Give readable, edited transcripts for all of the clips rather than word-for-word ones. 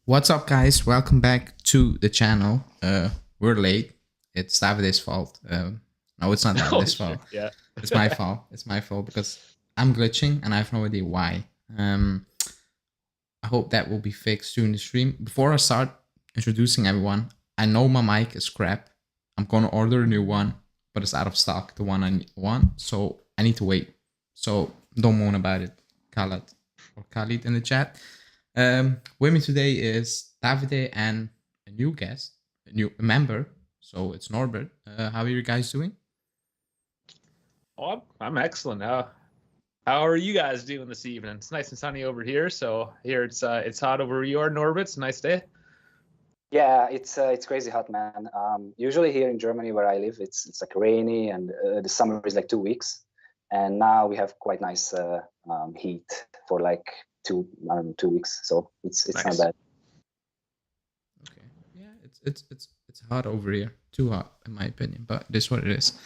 What's up, guys? Welcome back to the channel. We're late. It's Davide's fault. No, it's not Oh Davide's fault. shit! Yeah. It's my fault. It's my fault because I'm glitching and I have no idea why. I hope that will be fixed during the stream. Before I start introducing everyone, I know my mic is crap. I'm gonna order a new one, but it's out of stock. The one I want, so I need to wait. So don't moan about it, Khaled or Khalid in the chat. With me today is Davide and a new guest, a new member. So it's Norbert. How are you guys doing? Oh, I'm excellent. How are you guys doing this evening? It's nice and sunny over here. So here it's hot over where you are, Norbert. It's a nice day. Yeah, it's crazy hot, man. Usually here in Germany where I live, it's like rainy and the summer is like 2 weeks, and now we have quite nice heat for like 2 weeks. So it's Nice. not bad. Okay. Yeah, it's hot over here. Too hot in my opinion, but it is what it is.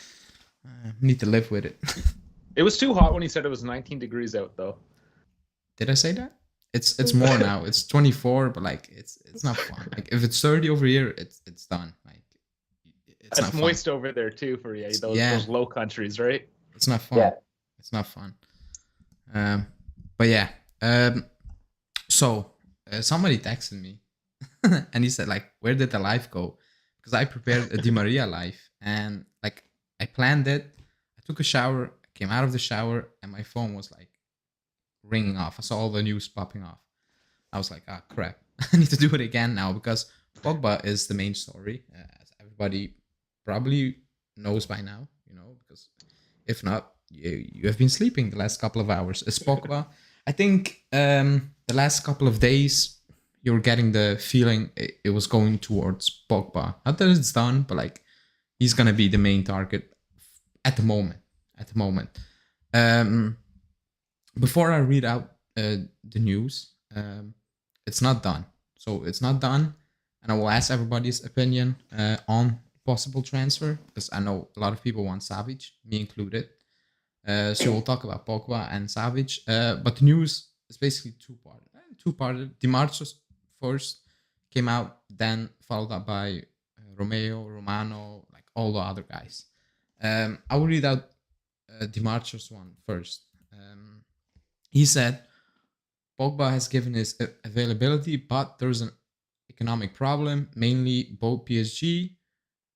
Need to live with it. It was too hot when he said it was 19 degrees out, though. Did I say that? It's more now. It's 24, but like it's not fun. Like if it's 30 over here, it's done. Like it's It's not moist fun. over there too for you. Those, Yeah. those low countries, right? It's not fun. Yeah. It's not fun. But yeah. So somebody texted me and he said like, where did the live go? Because I prepared a Di Maria live and like I planned it. I took a shower, came out of the shower, and my phone was like ringing off. I saw all the news popping off. I was like, ah, crap. I need to do it again now because Pogba is the main story, as everybody probably knows by now, because if not, you have been sleeping the last couple of hours. It's Pogba. I think the last couple of days, you're getting the feeling it was going towards Pogba. Not that it's done, but like he's going to be the main target at the moment. Before I read out the news, it's not done. So it's not done, and I will ask everybody's opinion on possible transfer because I know a lot of people want Savic, me included. So we'll talk about Pogba and Savic. But the news is basically two-parted. Di Marzo's first came out, then followed up by Romeo, Romano, like all the other guys. I will read out Di Marzo's one first. He said, Pogba has given his availability, but there's an economic problem. Mainly both PSG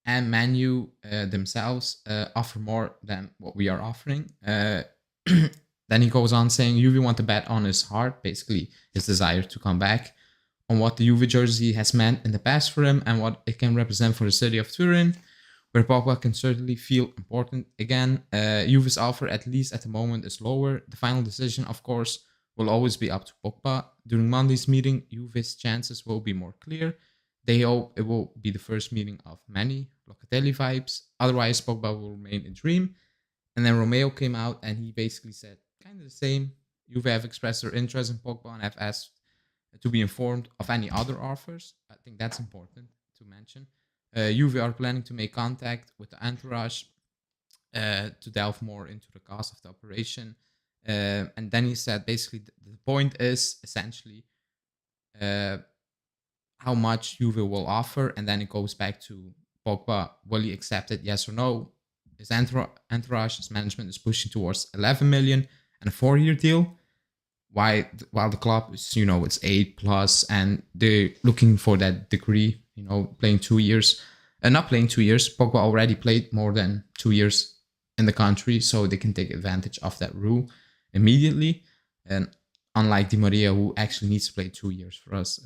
and Man U themselves offer more than what we are offering. Then he goes on saying Juve want to bet on his heart, basically his desire to come back, on what the Juve jersey has meant in the past for him and what it can represent for the city of Turin, where Pogba can certainly feel important again. Juve's offer, at least at the moment, is lower. The final decision, of course, will always be up to Pogba. During Monday's meeting, Juve's chances will be more clear. They hope it will be the first meeting of many Locatelli vibes. Otherwise, Pogba will remain a dream. And then Romeo came out and he basically said kind of the same. Juve have expressed their interest in Pogba and have asked to be informed of any other offers. I think that's important to mention. Juve are planning to make contact with the entourage to delve more into the cost of the operation. And then he said basically the point is essentially how much Juve will offer, and then it goes back to Pogba. Will he accept it? Yes or no? His entourage, his management is pushing towards 11 million and a 4-year deal. While the club is, it's 8+, and they're looking for that degree, playing 2 years. Not playing 2 years. Pogba already played more than 2 years in the country, so they can take advantage of that rule immediately. And unlike Di Maria, who actually needs to play 2 years for us.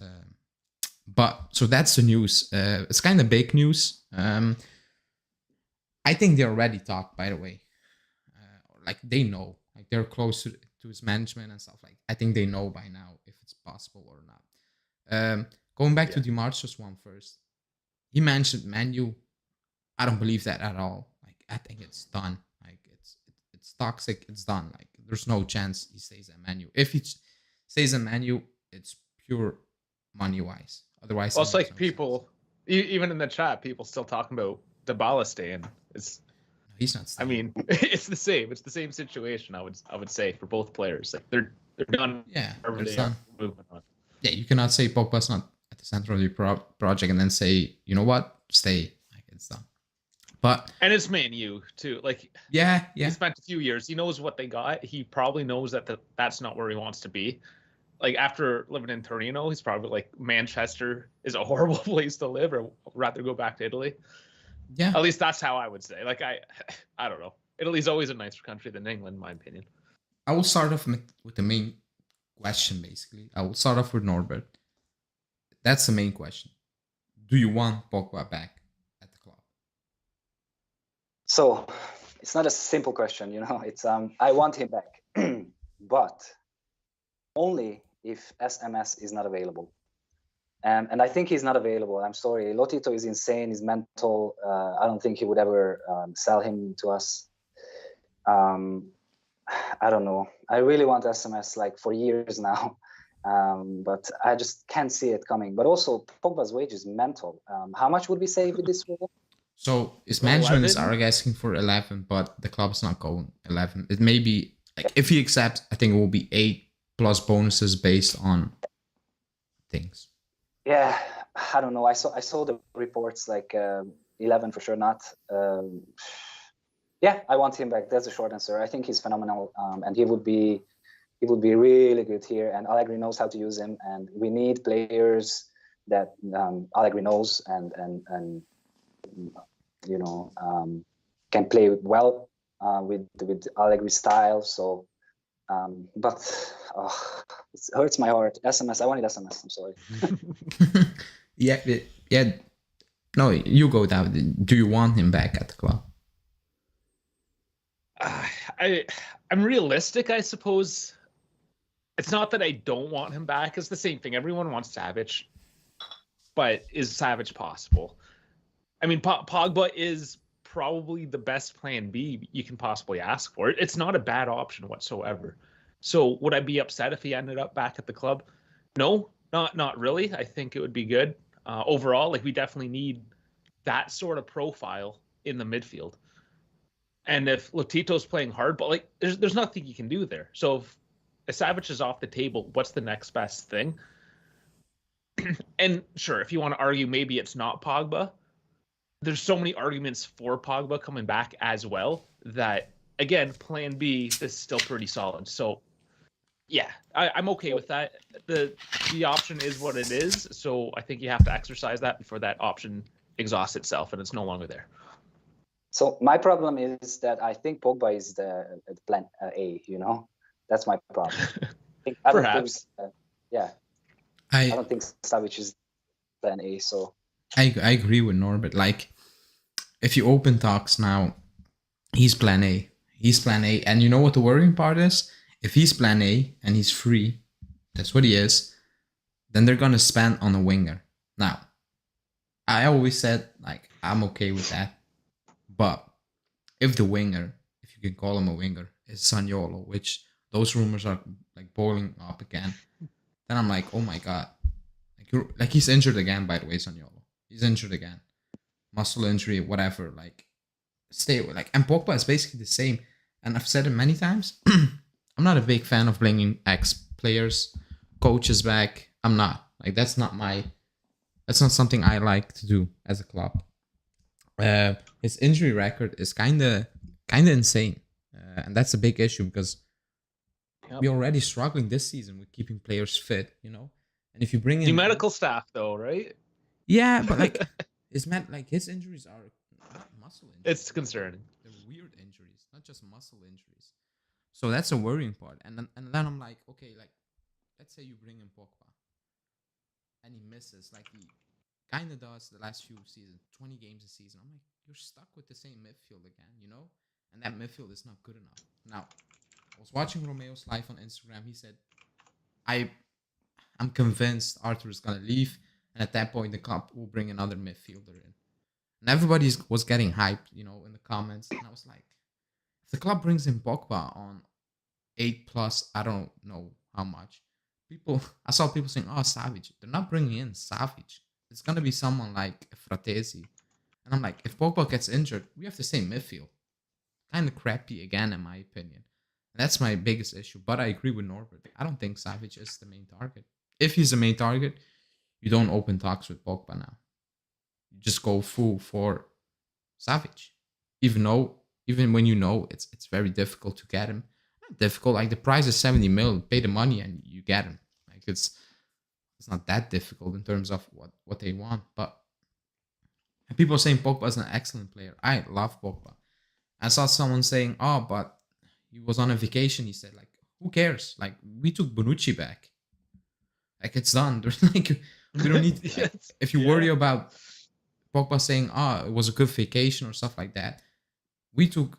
But so that's the news. It's kind of big news. I think they already talked, by the way. Like they know, like they're close to his management and stuff. Like I think they know by now if it's possible or not. Going back to Di Marzo's one first, he mentioned Man U. I don't believe that at all. Like I think it's done. Like it's toxic. It's done. Like there's no chance he stays at Man U. If he stays at Man U, it's pure money wise. Otherwise, Well, it's like people, even in the chat, people still talking about Dybala staying. He's not staying. I mean, it's the same. It's the same situation. I would say for both players, like they're done. Yeah, Wherever they're they done. are moving on. Yeah, you cannot say Pogba's not center of the project and then say, you know what, stay. Like, it's done. But And it's Man U too. Like, yeah. he spent a few years. He knows what they got. He probably knows that that's not where he wants to be. Like, after living in Torino, he's probably like, Manchester is a horrible place to live, or rather go back to Italy. Yeah. At least that's how I would say. Like, I don't know. Italy's always a nicer country than England, in my opinion. I will start off with the main question, basically. I will start off with Norbert. That's the main question. Do you want Pogba back at the club? So it's not a simple question, you know. It's I want him back, but only if SMS is not available. And I think he's not available. I'm sorry. Lotito is insane. He's mental. I don't think he would ever sell him to us. I don't know. I really want SMS like for years now. But I just can't see it coming. But also, Pogba's wage is mental. How much would we save with this rule? So his management is 11? asking for 11, but the club's not going 11. It may be, like, if he accepts, I think it will be 8 plus bonuses based on things. Yeah, I don't know. I saw the reports, like 11 for sure not. Yeah, I want him back. That's the short answer. I think he's phenomenal, and he would be really good here. And Allegri knows how to use him, and we need players that Allegri knows and you know, can play well with Allegri style. So, but it hurts my heart. SMS. I wanted SMS. I'm sorry. yeah. No, you go, David. Do you want him back at the club? I'm realistic, I suppose. It's not that I don't want him back. It's the same thing. Everyone wants Savage, but is Savage possible? I mean, Pogba is probably the best plan B you can possibly ask for. It's not a bad option whatsoever. So would I be upset if he ended up back at the club? No, not really. I think it would be good. Overall, like, we definitely need that sort of profile in the midfield. And if Lotito's playing hard, but like, there's nothing you can do there. So if Savage is off the table, what's the next best thing? And sure, if you want to argue maybe it's not Pogba, there's so many arguments for Pogba coming back as well that, again, plan B is still pretty solid. So yeah, I'm okay with that. The option is what it is. So I think you have to exercise that before that option exhausts itself and it's no longer there. So my problem is that I think Pogba is the plan A, you know? That's my problem. Perhaps. I don't think Savage is plan A, so... I agree with Norbert. Like, if you open talks now, he's plan A. He's plan A. And you know what the worrying part is? If he's plan A and he's free, that's what he is, then they're going to spend on a winger. Now, I always said, like, I'm okay with that. But if the winger, if you can call him a winger, is Zaniolo, which those rumors are like boiling up again, then I'm like, oh my God. Like he's injured again, by the way, Zaniolo. He's injured again. Muscle injury, whatever. Like, stay away. Like, and Pogba is basically the same. And I've said it many times. I'm not a big fan of bringing ex-players, coaches back. I'm not. Like, that's not something I like to do as a club. His injury record is kind of insane, and that's a big issue because we're already struggling this season with keeping players fit, you know. And if you bring in the medical staff, though, right? Yeah, but like his injuries are not muscle injuries. It's concerning. They're weird injuries, not just muscle injuries. So that's a worrying part. And then I'm like, okay, like, let's say you bring in Pogba, and he misses like he kind of does the last few seasons, 20 games a season. I'm like, you're stuck with the same midfield again, you know? And that midfield is not good enough. Now, I was watching Romeo's live on Instagram. He said, I'm convinced Arthur is going to leave. And at that point, the club will bring another midfielder in. And everybody was getting hyped, you know, in the comments. And I was like, if the club brings in Pogba on 8 plus, I don't know how much. I saw people saying, oh, Savage. They're not bringing in Savage. It's going to be someone like Fratesi. And I'm like, if Pogba gets injured, we have the same midfield. Kind of crappy again, in my opinion. And that's my biggest issue. But I agree with Norbert. I don't think Savage is the main target. If he's the main target, you don't open talks with Pogba now. You just go full for Savic, even when you know it's very difficult to get him. Not difficult, like the price is 70 mil. Pay the money and you get him. Like it's not that difficult in terms of what they want. But people are saying Pogba is an excellent player. I love Pogba. I saw someone saying, "Oh, but he was on a vacation." He said, "Like, who cares? Like, we took Bonucci back. Like, it's done. There's like, we don't need. Like, if you worry about Pogba saying, "Oh, it was a good vacation" or stuff like that, we took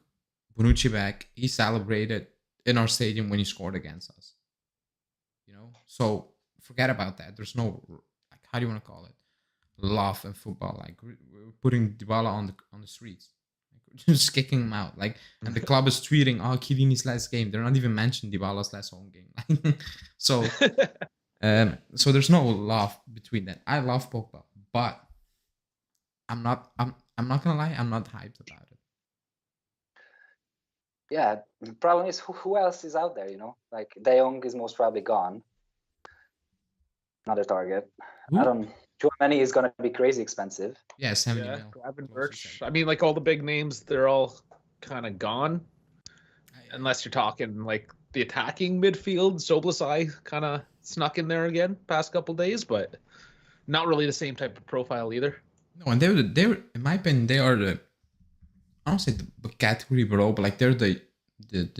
Bonucci back. He celebrated in our stadium when he scored against us. You know, so forget about that. There's no, like, how do you want to call it? Love in football. Like, we're putting Dybala on the streets." Just kicking him out, like, and the club is tweeting, "Oh, Chiellini's last game." They're not even mentioning Dybala's last home game. so, so there's no love between that. I love Pogba, but I'm not gonna lie, I'm not hyped about it. Yeah, the problem is who else is out there? You know, like De Jong is most probably gone. Another target. Who? I don't. Germany is gonna be crazy expensive. Yeah, 70 Yeah, mil. Graben Close to Birch. 70. I mean, like all the big names, they're all kind of gone. Unless you're talking like the attacking midfield, Soblesai kind of snuck in there again past couple days, but not really the same type of profile either. No, and they're in my opinion, they are the, I don't say the category below, but like they're the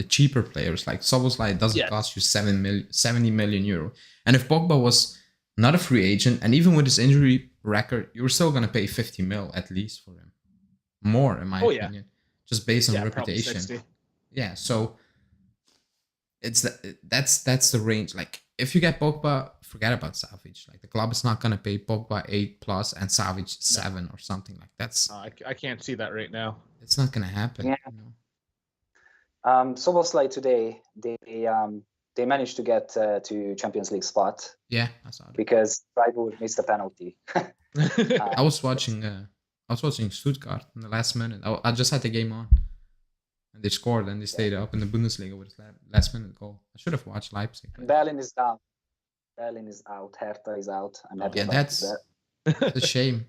cheaper players. Like Soboslai doesn't cost you 70 million euro. And if Pogba was not a free agent, and even with his injury record, you're still gonna pay 50 mil at least for him. More, in my opinion. Just based on reputation. Yeah, so that's the range. Like, if you get Pogba, forget about Savic. Like, the club is not gonna pay Pogba 8+ and Savic 7 or something like that's. I can't see that right now. It's not gonna happen. Yeah. You know? Soboslai today, they managed to get to Champions League spot. Yeah, I saw that. Because Freiburg missed a penalty. I was watching Stuttgart in the last minute. I just had the game on, and they scored and they stayed up in the Bundesliga with last minute goal. I should have watched Leipzig. Berlin is down. Berlin is out. Hertha is out. I'm happy about that. That's a shame.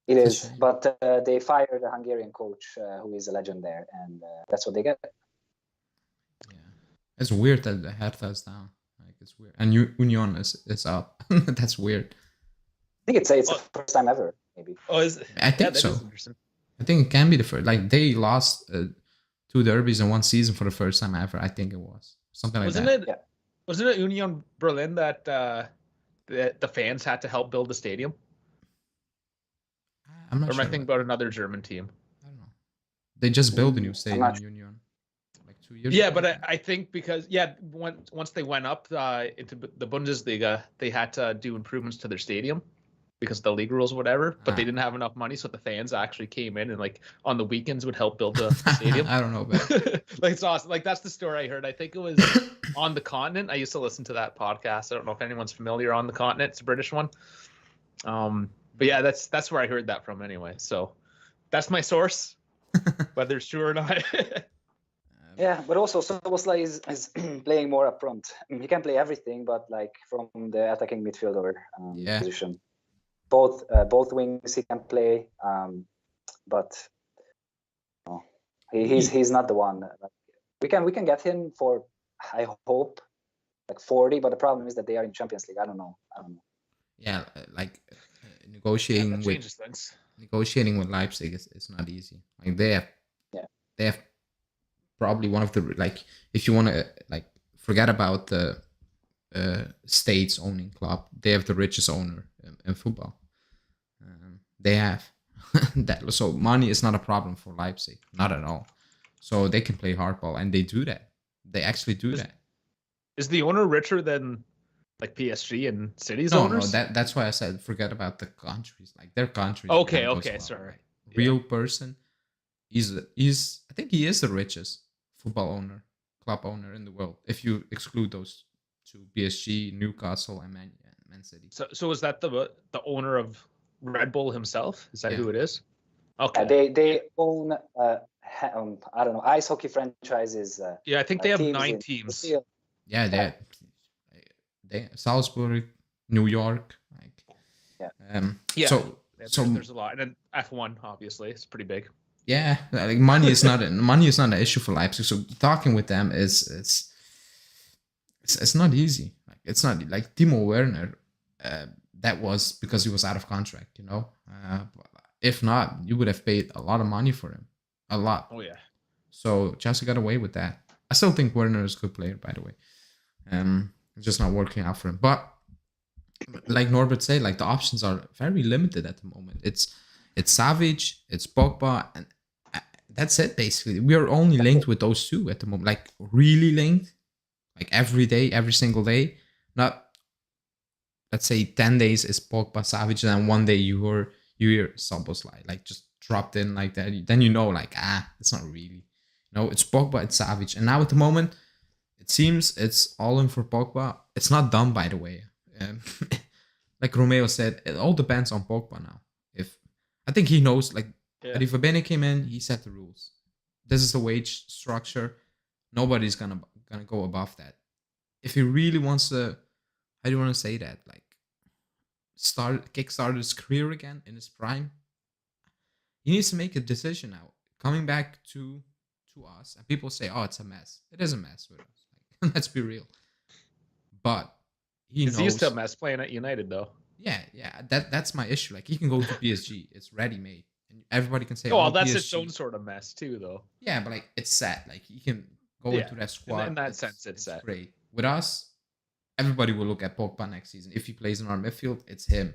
It is, but they fired a Hungarian coach who is a legend there, and that's what they get. Yeah, it's weird that the Hertha is down. Like, it's weird, and Union is up. That's weird. I think it's the first time ever, maybe. Oh, is it? I think so. I think it can be the first. Like, they lost 2 derbies in one season for the first time ever. I think it was something like that. Wasn't it Union Berlin that the fans had to help build the stadium? I'm not or sure. am I thinking about another German team? I don't know. They just built a new stadium in Union like 2 years ago. Yeah, but I think because once they went up into the Bundesliga, they had to do improvements to their stadium because of the league rules or whatever. But they didn't have enough money, so the fans actually came in and like on the weekends would help build the stadium. I don't know about it. Like, it's awesome. Like, that's the story I heard. I think it was On the Continent. I used to listen to that podcast. I don't know if anyone's familiar. On the Continent, it's a British one. But yeah, that's where I heard that from anyway. So that's my source, whether it's true or not. Yeah, but also Soboslai is playing more up front. He can play everything, but like from the attacking midfielder position. Both wings he can play, but he's not the one. We can get him for, I hope, like 40. But the problem is that they are in Champions League. I don't know. Yeah, like negotiating with Leipzig is not easy. Like, they have probably one of the, like, if you want to like forget about the states owning club, they have the richest owner in football. They have that, so money is not a problem for Leipzig, not at all. So they can play hardball, and they do that. They actually do that. Is the owner richer than like PSG and City's owners? No, that's why I said forget about the countries. Like, their countries. Okay, sorry. Real person. I think he is the richest club owner in the world, if you exclude those two, PSG, Newcastle, and Man City. So is that the owner of Red Bull himself? Is that who it is? Okay. They own I don't know, ice hockey franchises. I think they have 9 teams. Yeah, they Salzburg, New York. Like, Yeah. Yeah. So there's a lot, and then F1 obviously it's pretty big. yeah, like money is not an issue for Leipzig. So talking with them it's not easy. Like it's not like Timo Werner. That was because he was out of contract. If not, you would have paid a lot of money for him, a lot. Oh yeah. So Chelsea got away with that. I still think Werner is a good player, by the way. It's just not working out for him. But like Norbert said, like the options are very limited at the moment. It's Savic, it's Pogba, and that's it basically. We are only linked with those two at the moment. Like really linked, like every day, every single day. Not, let's say 10 days is Pogba, Savic, and then one day you hear Szoboszlai like just dropped in like that. Then like it's not really. It's Pogba, it's Savic, and now at the moment it seems it's all in for Pogba. It's not done, by the way. Like Romeo said, it all depends on Pogba now. If I think he knows, like Riva Bene came in, he set the rules. This is the wage structure. Nobody's gonna go above that. If he really wants to, how do you want to say that? Like kickstart his career again in his prime. He needs to make a decision now. Coming back to us, and people say, "Oh, it's a mess." It is a mess with us. Like, let's be real. But he knows. He's still a mess playing at United, though. Yeah. That's my issue. Like he can go to PSG. It's ready made, and everybody can say, "Oh, well, that's PSG. its own sort of mess too, though." Yeah, but like it's set. Like he can go into that squad. In that sense, it's set. Great. With us, everybody will look at Pogba next season. If he plays in our midfield, it's him.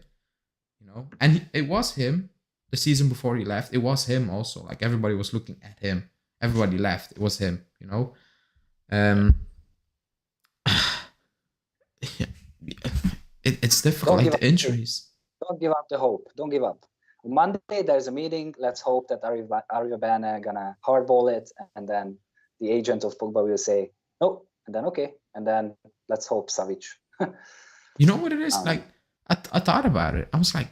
And it was him the season before he left. It was him also. Like everybody was looking at him. Everybody left. It was him. It's difficult. Like the injuries. Don't give up the hope. Don't give up. On Monday there's a meeting. Let's hope that Arriva Bene gonna hardball it, and then the agent of Pogba will say no, and then okay, and then let's hope Savic. You know what it is? Like I thought about it. I was like,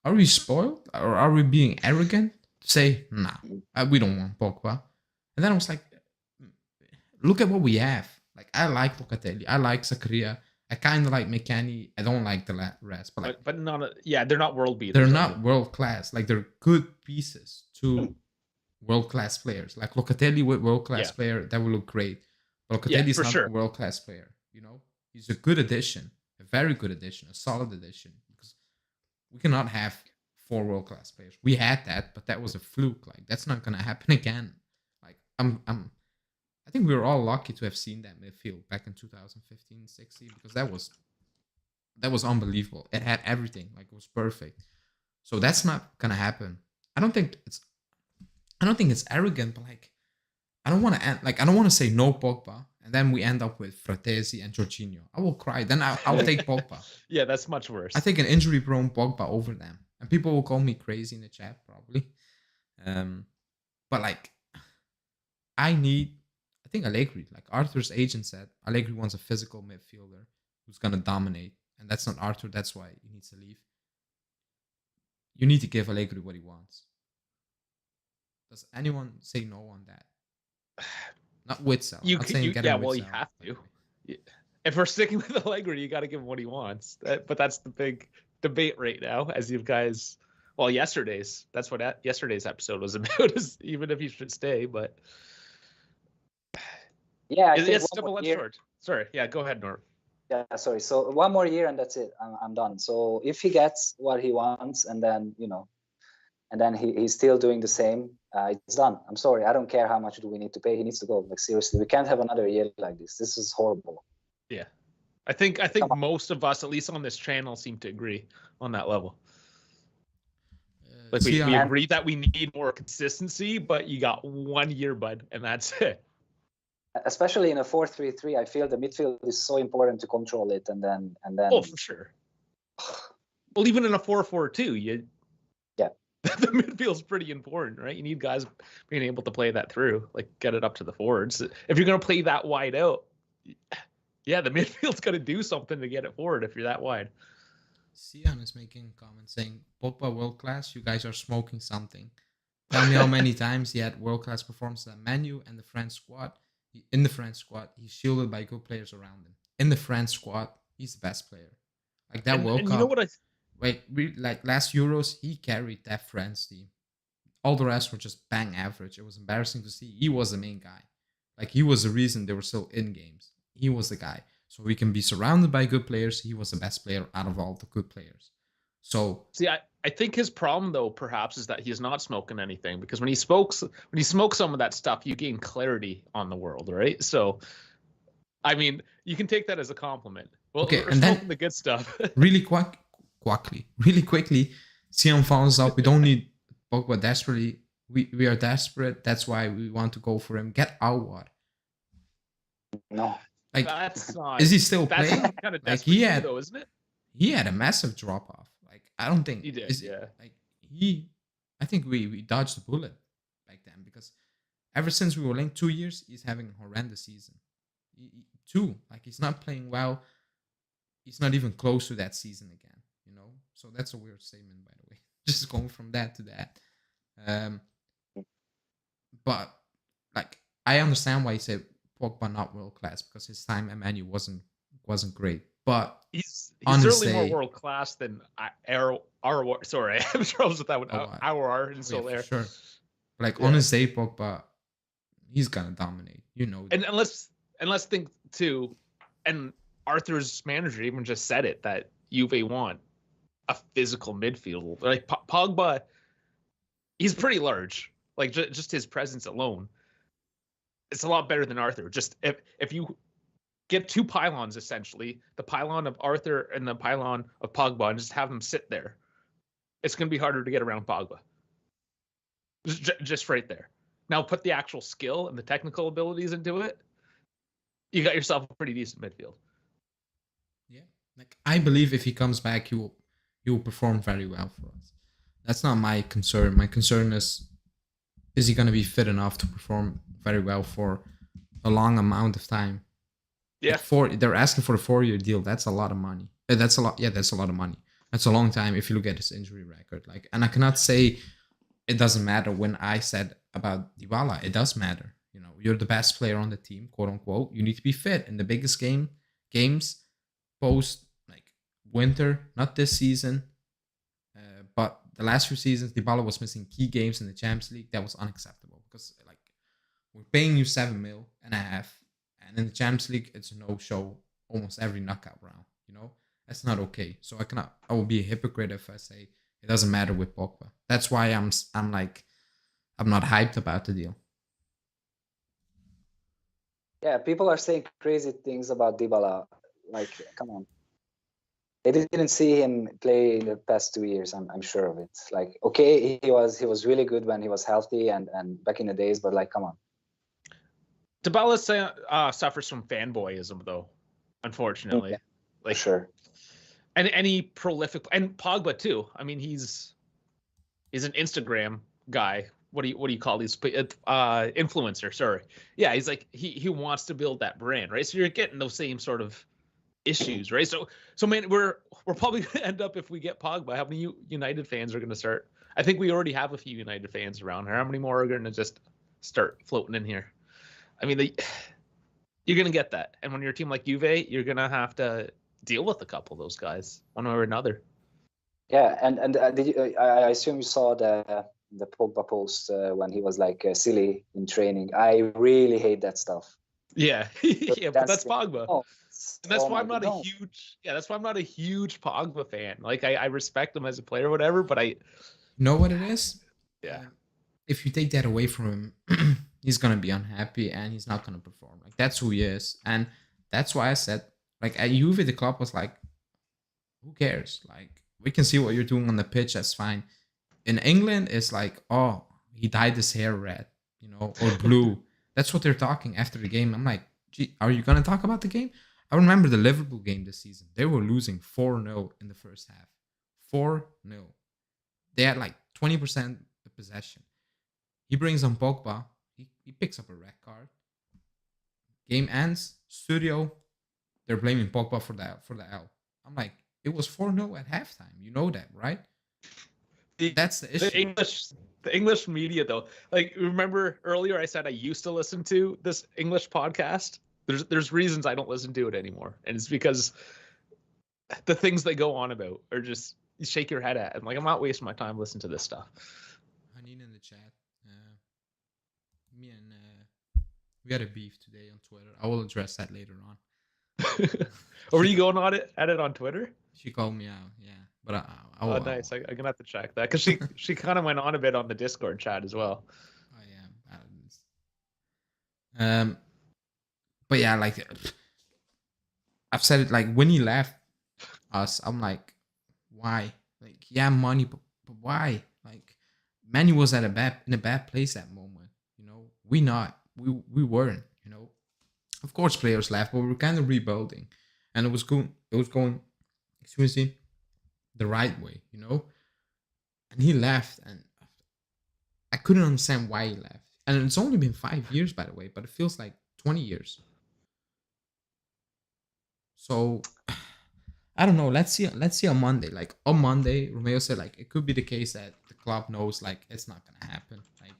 are we spoiled or are we being arrogant to say nah, we don't want Pogba? And then I was like, look at what we have. Like I like Locatelli, I like Zakaria, I kind of like McKennie. I don't like the rest, but not they're not world beaters. They're not world class. Like they're good pieces to world class players. Like Locatelli with world class player, that would look great. But Locatelli is not a world class player. He's a good addition, a very good addition, a solid addition. Because we cannot have 4 world class players. We had that, but that was a fluke. Like that's not gonna happen again. Like I think we were all lucky to have seen that midfield back in 2015-16 because that was unbelievable. It had everything. Like it was perfect. So that's not gonna happen. I don't think it's arrogant, but like I don't want to say no Pogba, and then we end up with Fratesi and Jorginho. I will cry. Then I'll take Pogba. Yeah, that's much worse. I take an injury-prone Pogba over them, and people will call me crazy in the chat probably. But like, I think Allegri, like Arthur's agent said, Allegri wants a physical midfielder who's gonna dominate, and that's not Arthur. That's why he needs to leave. You need to give Allegri what he wants. Does anyone say no on that? Not Witzel. You have to. If we're sticking with Allegri, you got to give him what he wants. But that's the big debate right now, as you guys. Well, yesterday's. That's what yesterday's episode was about. Is even if he should stay, but. Yeah, it's double-edged sword. Sorry. Yeah, go ahead, Norm. Yeah, sorry. So 1 more year and that's it. I'm done. So if he gets what he wants, and then and then he's still doing the same, it's done. I'm sorry. I don't care how much do we need to pay. He needs to go. Like seriously, we can't have another year like this. This is horrible. Yeah, I think most of us, at least on this channel, seem to agree on that level. Like we agree that we need more consistency, but you got 1 year, bud, and that's it. Especially in a 4-3-3, I feel the midfield is so important to control it, and then. Oh, for sure. Well, even in a 4-4-2, the midfield's pretty important, right? You need guys being able to play that through, like get it up to the forwards. If you're going to play that wide out, the midfield's got to do something to get it forward if you're that wide. Sian is making a comment saying, Pogba world class, you guys are smoking something. Tell me how many times he had world class performances at Man U and the French squad. In the French squad, he's shielded by good players around him. In the French squad, he's the best player. Like that World And Cup. you know what Like last Euros, he carried that France team. All the rest were just bang average. It was embarrassing to see. He was the main guy. Like he was the reason they were still in games. He was the guy. So we can be surrounded by good players. He was the best player out of all the good players. So See, I think his problem though perhaps is that he's not smoking anything, because when he smokes some of that stuff, you gain clarity on the world, right? So I mean, you can take that as a compliment. Well, okay, we're and smoking then the good stuff. really quickly, Sion follows up. We don't need Pogba desperately. We are desperate. That's why we want to go for him. Get out. No. Like, That's not. is he still That's playing? kind of Like desperate though, isn't it? he had a massive drop off. Like I don't think He did, yeah. Like I think we dodged the bullet back then, because ever since we were linked 2 years, he's having a horrendous season. Two, like he's not playing well. He's not even close to that season again. So that's a weird statement, by the way. Just going from that to that. But like I understand why he said Pogba not world class, because his time at Manu wasn't great. But He's on his certainly more day- world class than our. Sorry, I'm troubles with that one. Oh, Our and yeah, so for there. sure. Like Yeah. on his day, Pogba, he's gonna dominate. And let's think too, and Arthur's manager even just said it, that Juve want a physical midfield. Like Pogba, he's pretty large. Like just his presence alone, it's a lot better than Arthur. Just if you get two pylons, essentially, the pylon of Arthur and the pylon of Pogba, and just have them sit there, it's going to be harder to get around Pogba. Just right there. Now put the actual skill and the technical abilities into it, you got yourself a pretty decent midfield. Yeah, like I believe if he comes back, he will perform very well for us. That's not my concern. My concern is he going to be fit enough to perform very well for a long amount of time? Yeah. Like they're asking for a 4-year deal. That's a lot of money. That's a lot. Yeah, that's a lot of money. That's a long time if you look at his injury record. Like, and I cannot say it doesn't matter. When I said about Dybala, it does matter. You're the best player on the team, quote unquote. You need to be fit in the biggest games post like winter, not this season, but the last few seasons. Dybala was missing key games in the Champions League. That was unacceptable, because like we're paying you 7.5 million, and in the Champions League it's a no-show almost every knockout round. That's not okay. So I will be a hypocrite if I say it doesn't matter with Pogba. That's why I'm not hyped about the deal. Yeah, people are saying crazy things about Dybala. Like, come on. They didn't see him play in the past 2 years. I'm sure of it. Like, okay, he was really good when he was healthy and back in the days, but like, come on. Dybala suffers from fanboyism, though, unfortunately. Yeah, like, sure. And any prolific, and Pogba too. I mean, he's an Instagram guy. What do you call these influencer? Sorry. Yeah, he's like he wants to build that brand, right? So you're getting those same sort of issues, right? So man, we're probably gonna end up, if we get Pogba, how many United fans are gonna start? I think we already have a few United fans around here. How many more are gonna just start floating in here? I mean, you're gonna get that, and when you're a team like Juve, you're gonna have to deal with a couple of those guys, one way or another. Yeah, and did you? I assume you saw the Pogba post when he was like silly in training. I really hate that stuff. Yeah, yeah, but that's Pogba. Oh, and that's why I'm not a huge. Yeah, that's why I'm not a huge Pogba fan. Like I respect him as a player, or whatever. But You know what it is? Yeah. If you take that away from him, he's gonna be unhappy and he's not gonna perform. Like that's who he is, and that's why I said, like at Juve, the club was like, who cares? Like we can see what you're doing on the pitch. That's fine. In England, it's like, oh, he dyed his hair red, or blue. That's what they're talking after the game. I'm like, gee, are you gonna talk about the game? I remember the Liverpool game this season. They were losing 4-0 in the first half. 4-0. They had like 20% of possession. He brings on Pogba. He picks up a red card. Game ends. Studio. They're blaming Pogba for the L. I'm like, it was 4-0 at halftime. You know that, right? That's the issue. The English media, though, like remember earlier I said I used to listen to this English podcast. There's reasons I don't listen to it anymore, and it's because the things they go on about are just you shake your head at. And like, I'm not wasting my time listening to this stuff. Hanine in the chat. Me and we had a beef today on Twitter. I will address that later on. Or were you going on it at it on Twitter? She called me out, yeah. But I Oh, nice. I'm gonna have to check that because she kind of went on a bit on the Discord chat as well. Oh yeah. But yeah, like I've said it. Like when he left us, I'm like, why? Like, yeah, money, but why? Like, Manu was in a bad place that moment. You know, we weren't. You know, of course players left, but we were kind of rebuilding, and it was going. Excuse me, the right way. You know, and he left, and I couldn't understand why he left. And it's only been 5 years, by the way, but it feels like 20 years. So I don't know. Let's see on Monday. Like on Monday, Romeo said like it could be the case that the club knows like it's not gonna happen. Like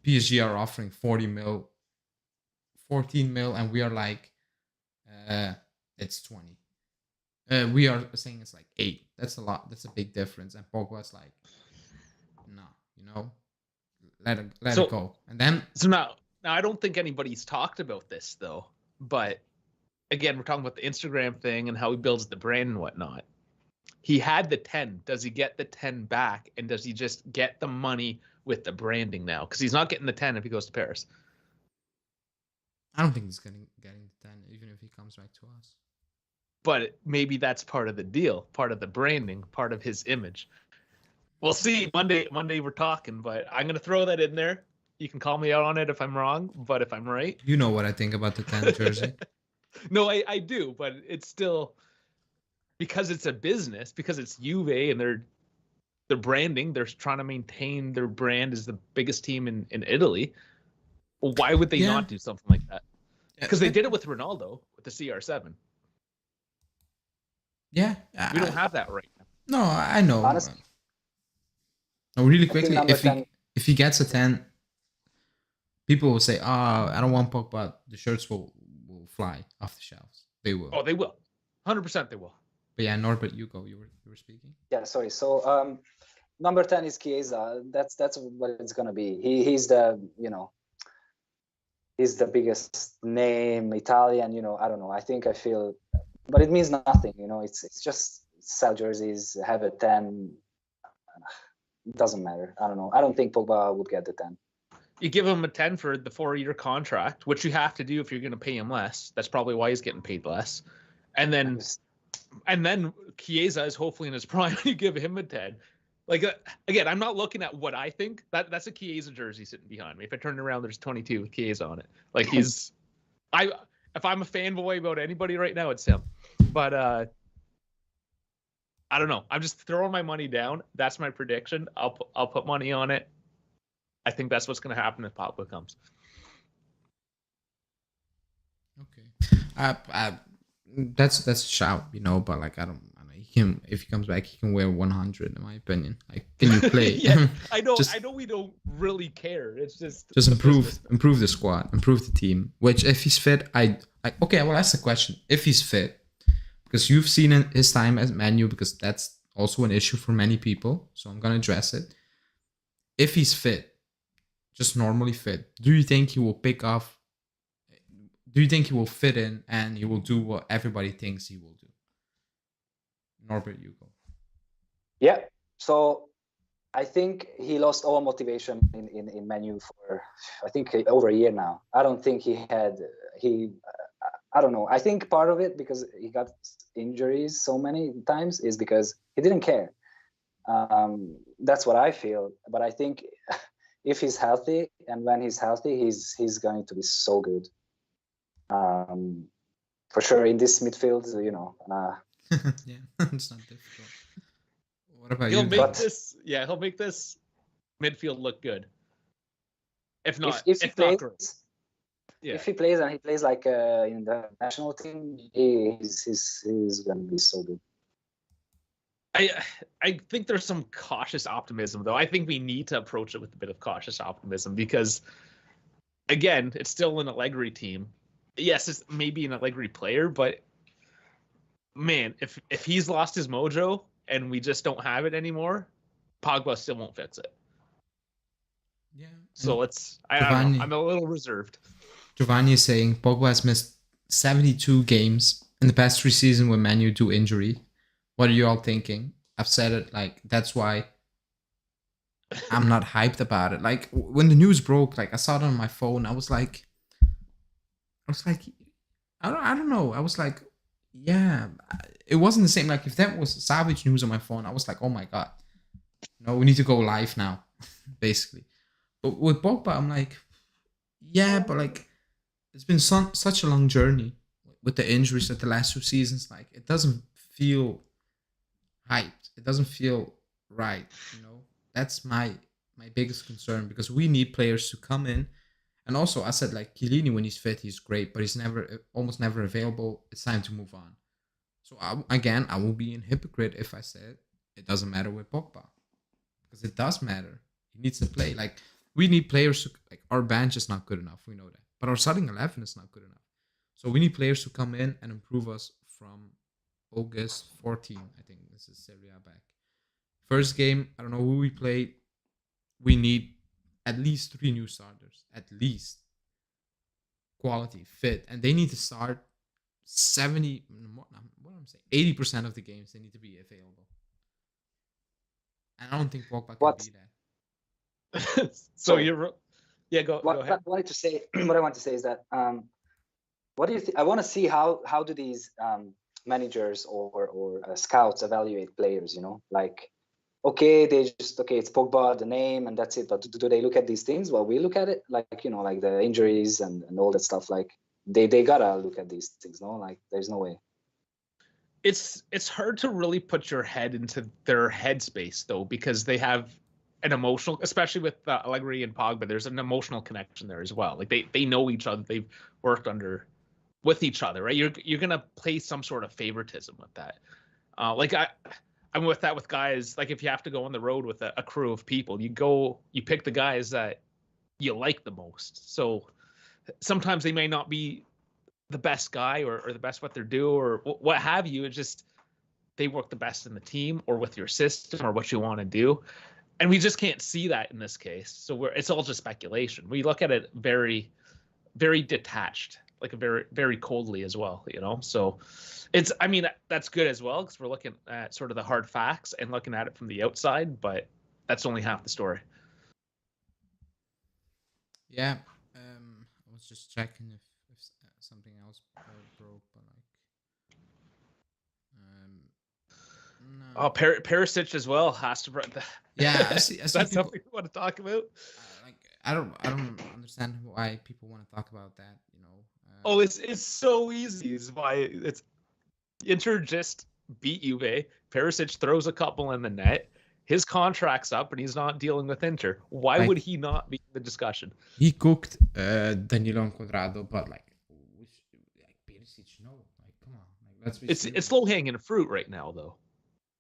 PSG are offering 14 mil, and we are like, it's 20. We are saying it's like 8. That's a lot. That's a big difference. And Pogba's like, no, you know, let it go. And then now I don't think anybody's talked about this though, but again, we're talking about the Instagram thing and how he builds the brand and whatnot. He had the 10. Does he get the 10 back? And does he just get the money with the branding now? Because he's not getting the 10 if he goes to Paris. I don't think he's getting the 10, even if he comes back to us. But maybe that's part of the deal, part of the branding, part of his image. We'll see. Monday we're talking, but I'm going to throw that in there. You can call me out on it if I'm wrong, but if I'm right. You know what I think about the 10 jersey. No, I do, but it's still because it's a business, because it's Juve and they're branding, they're trying to maintain their brand as the biggest team in Italy. Well, why would they not do something like that? Because they did it with Ronaldo with the CR7. Yeah, we don't have that right now. No, I know. Honestly, really quickly, if he gets a 10, people will say, "Oh, I don't want Pogba." The shirts will fly off the shelves. They will. Oh, they will. 100% they will. But yeah, Norbert, you go. You were speaking. Yeah, sorry. So number 10 is Chiesa. That's what it's gonna be. He's the he's the biggest name, Italian. I don't know. I feel, but it means nothing. It's just sell jerseys, have a 10. It doesn't matter. I don't know. I don't think Pogba would get the 10. You give him a 10 for the 4-year contract, which you have to do if you're going to pay him less. That's probably why he's getting paid less. And then Chiesa is hopefully in his prime. You give him a 10. Like, again, I'm not looking at what I think. That's a Chiesa jersey sitting behind me. If I turn it around, there's 22 with Chiesa on it. Like, if I'm a fanboy about anybody right now, it's him. But I don't know. I'm just throwing my money down. That's my prediction. I'll put money on it. I think that's what's going to happen if Pogba comes. Okay. That's a shout, but like I don't know. If he comes back, he can wear 100 in my opinion. Like, can you play? Yeah, I know we don't really care. It's just improve the squad, improve the team. Which if he's fit, okay, well that's the question. If he's fit, because you've seen his time as Man U, because that's also an issue for many people. So I'm gonna address it. If he's fit, just normally fit, do you think he will pick off? Do you think he will fit in and he will do what everybody thinks he will do? Norbert, you go. Yeah. So I think he lost all motivation in Man U for I think over a year now. I don't think I don't know. I think part of it because he got injuries so many times is because he didn't care. That's what I feel. But I think if he's healthy and when he's healthy, he's going to be so good. For sure in this midfield, yeah, it's not difficult. What about you? He'll make this midfield look good. If not, if he plays and he plays like in the national team, he's gonna be so good. I think there's some cautious optimism though. I think we need to approach it with a bit of cautious optimism because, again, it's still an Allegri team. Yes, it's maybe an Allegri player, but man, if he's lost his mojo and we just don't have it anymore, Pogba still won't fix it. Yeah. So I don't know. Giovanni, I'm a little reserved. Giovanni is saying Pogba has missed 72 games in the past 3 seasons with Man U due injury. What are you all thinking? I've said it, like, that's why I'm not hyped about it. Like, when the news broke, like, I saw it on my phone. I was like, I don't know. I was like, yeah, it wasn't the same. Like, if that was Savage news on my phone, I was like, oh my God. No, we need to go live now, basically. But with Pogba, I'm like, yeah, but like, it's been such a long journey with the injuries at the last 2 seasons. Like, it doesn't feel hyped. It doesn't feel right. You know, that's my biggest concern, because we need players to come in. And also, I said, like, Chiellini, when he's fit, he's great, but he's almost never available. It's time to move on. So I will be a hypocrite if I said it doesn't matter with Pogba, because it does matter. He needs to play. Like, we need players who, like, our bench is not good enough. We know that, but our starting 11 is not good enough. So we need players to come in and improve us from August 14. I think this is Serie A back. First game, I don't know who we play. We need at least 3 new starters, at least. Quality, fit, and they need to start 70. What I'm saying, 80% of the games they need to be available. And I don't think Pogba can be that. So you're, yeah. Go What ahead. I wanted to say, what I want to say is that what do you think? I want to see how do these managers or scouts evaluate players? You know, like, okay, it's Pogba, the name, and that's it. But do they look at these things? Well, we look at it, like, you know, like the injuries and all that stuff. Like, they gotta look at these things. No, like, there's no way. It's hard to really put your head into their headspace, though, because they have an emotional, especially with Allegri and Pogba, there's an emotional connection there as well. Like, they know each other, they've worked with each other, right? You're gonna play some sort of favoritism with that. Like, I'm with that with guys. Like, if you have to go on the road with a crew of people, you pick the guys that you like the most. So sometimes they may not be the best guy or the best what they're doing or what have you. It's just they work the best in the team or with your system or what you want to do. And we just can't see that in this case. So it's all just speculation. We look at it very, very detached, like a very, very coldly as well, you know? So I mean, that's good as well, because we're looking at sort of the hard facts and looking at it from the outside, but that's only half the story. Yeah. I was just checking if something else broke, but like, no. Oh, Perisic as well has to. Yeah, I see That's people, something you want to talk about. like, I don't understand why people want to talk about that. You know. Oh, it's so easy. It's why it's Inter just beat Juve. Perisic throws a couple in the net. His contract's up, and he's not dealing with Inter. Why would he not be in the discussion? He cooked Danilo and Quadrado, but like Perisic, no. Like, come on. Like, let's be it's low hanging fruit right now, though.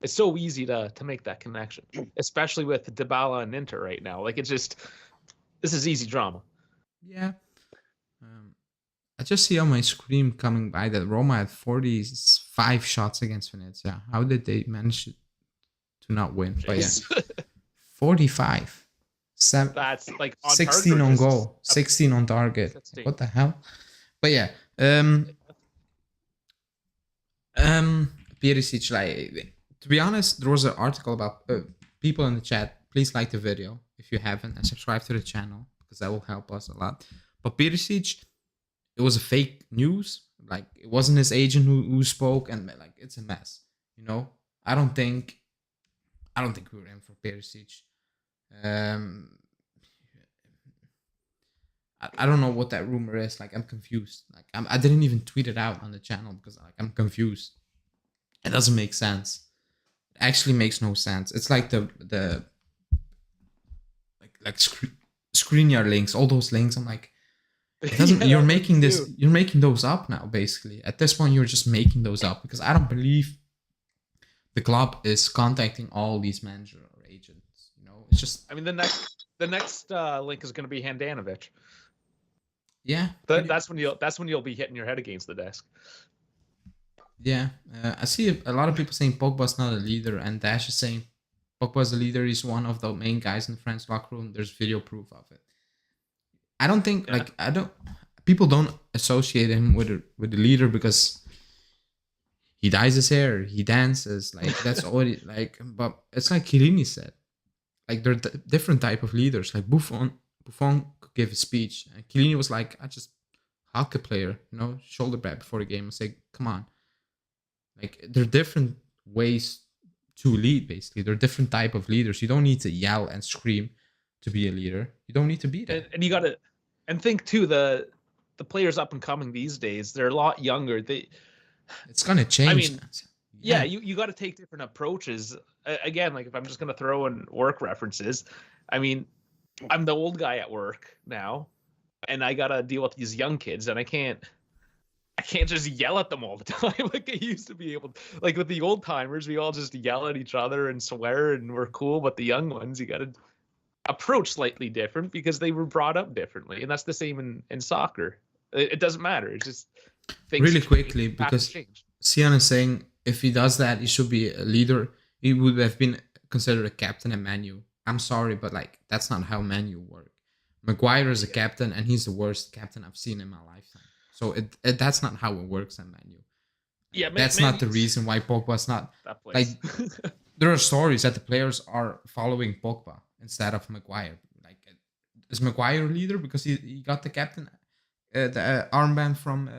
It's so easy to make that connection, especially with Dybala and Inter right now. Like, this is easy drama. Yeah. I just see on my screen coming by that Roma had 45 shots against Venezia. How did they manage to not win? But yeah, 45. That's like on 16 target, on goal, 16 on target. 16. What the hell? But yeah, Perisic, like, to be honest, there was an article about people in the chat. Please like the video if you haven't and subscribe to the channel, because that will help us a lot. But Perisic, it was a fake news. Like, it wasn't his agent who spoke, and like, it's a mess. You know, I don't think we were in for Perisic. I don't know what that rumor is. Like, I'm confused. Like, I didn't even tweet it out on the channel because, like, I'm confused. It doesn't make sense. It actually makes no sense. It's like the ScreenYard links, all those links. I'm like, it doesn't. You're making this. You're making those up now. Basically, at this point, you're just making those up, because I don't believe the club is contacting all these managers or agents. You know, it's just. I mean, the next link is going to be Handanovic. Yeah, that's when you'll be hitting your head against the desk. Yeah, I see a lot of people saying Pogba's not a leader, and Dash is saying Pogba's a leader. He's one of the main guys in the French locker room. There's video proof of it. I don't think Yeah. I don't. People don't associate him with a leader because he dyes his hair, he dances, like that's all. But it's like Chiellini said, like they're different type of leaders. Like Buffon could give a speech, and Chiellini was like, I just hug a player, shoulder back before the game and say, come on. Like there are different ways to lead. Basically, there are different type of leaders. You don't need to yell and scream to be a leader. You don't need to be that. And you got to, and think too, the players up and coming these days, they're a lot younger. It's gonna change. I mean, yeah, you got to take different approaches. Again, like if I'm just gonna throw in work references, I mean, I'm the old guy at work now, and I gotta deal with these young kids, and I can't just yell at them all the time like I used to be able to. Like with the old timers, we all just yell at each other and swear and we're cool, but the young ones, you gotta approach slightly different because they were brought up differently, and that's the same in soccer. It doesn't matter. It's just things really quickly because change. Sian is saying if he does that, he should be a leader. He would have been considered a captain at Manu. I'm sorry, but like that's not how Manu work. Maguire is a captain, and he's the worst captain I've seen in my lifetime. So that's not how it works at Manu. Yeah, that's not the reason why Pogba's not like. There are stories that the players are following Pogba instead of Maguire. Like, is Maguire a leader because he got the captain, the armband from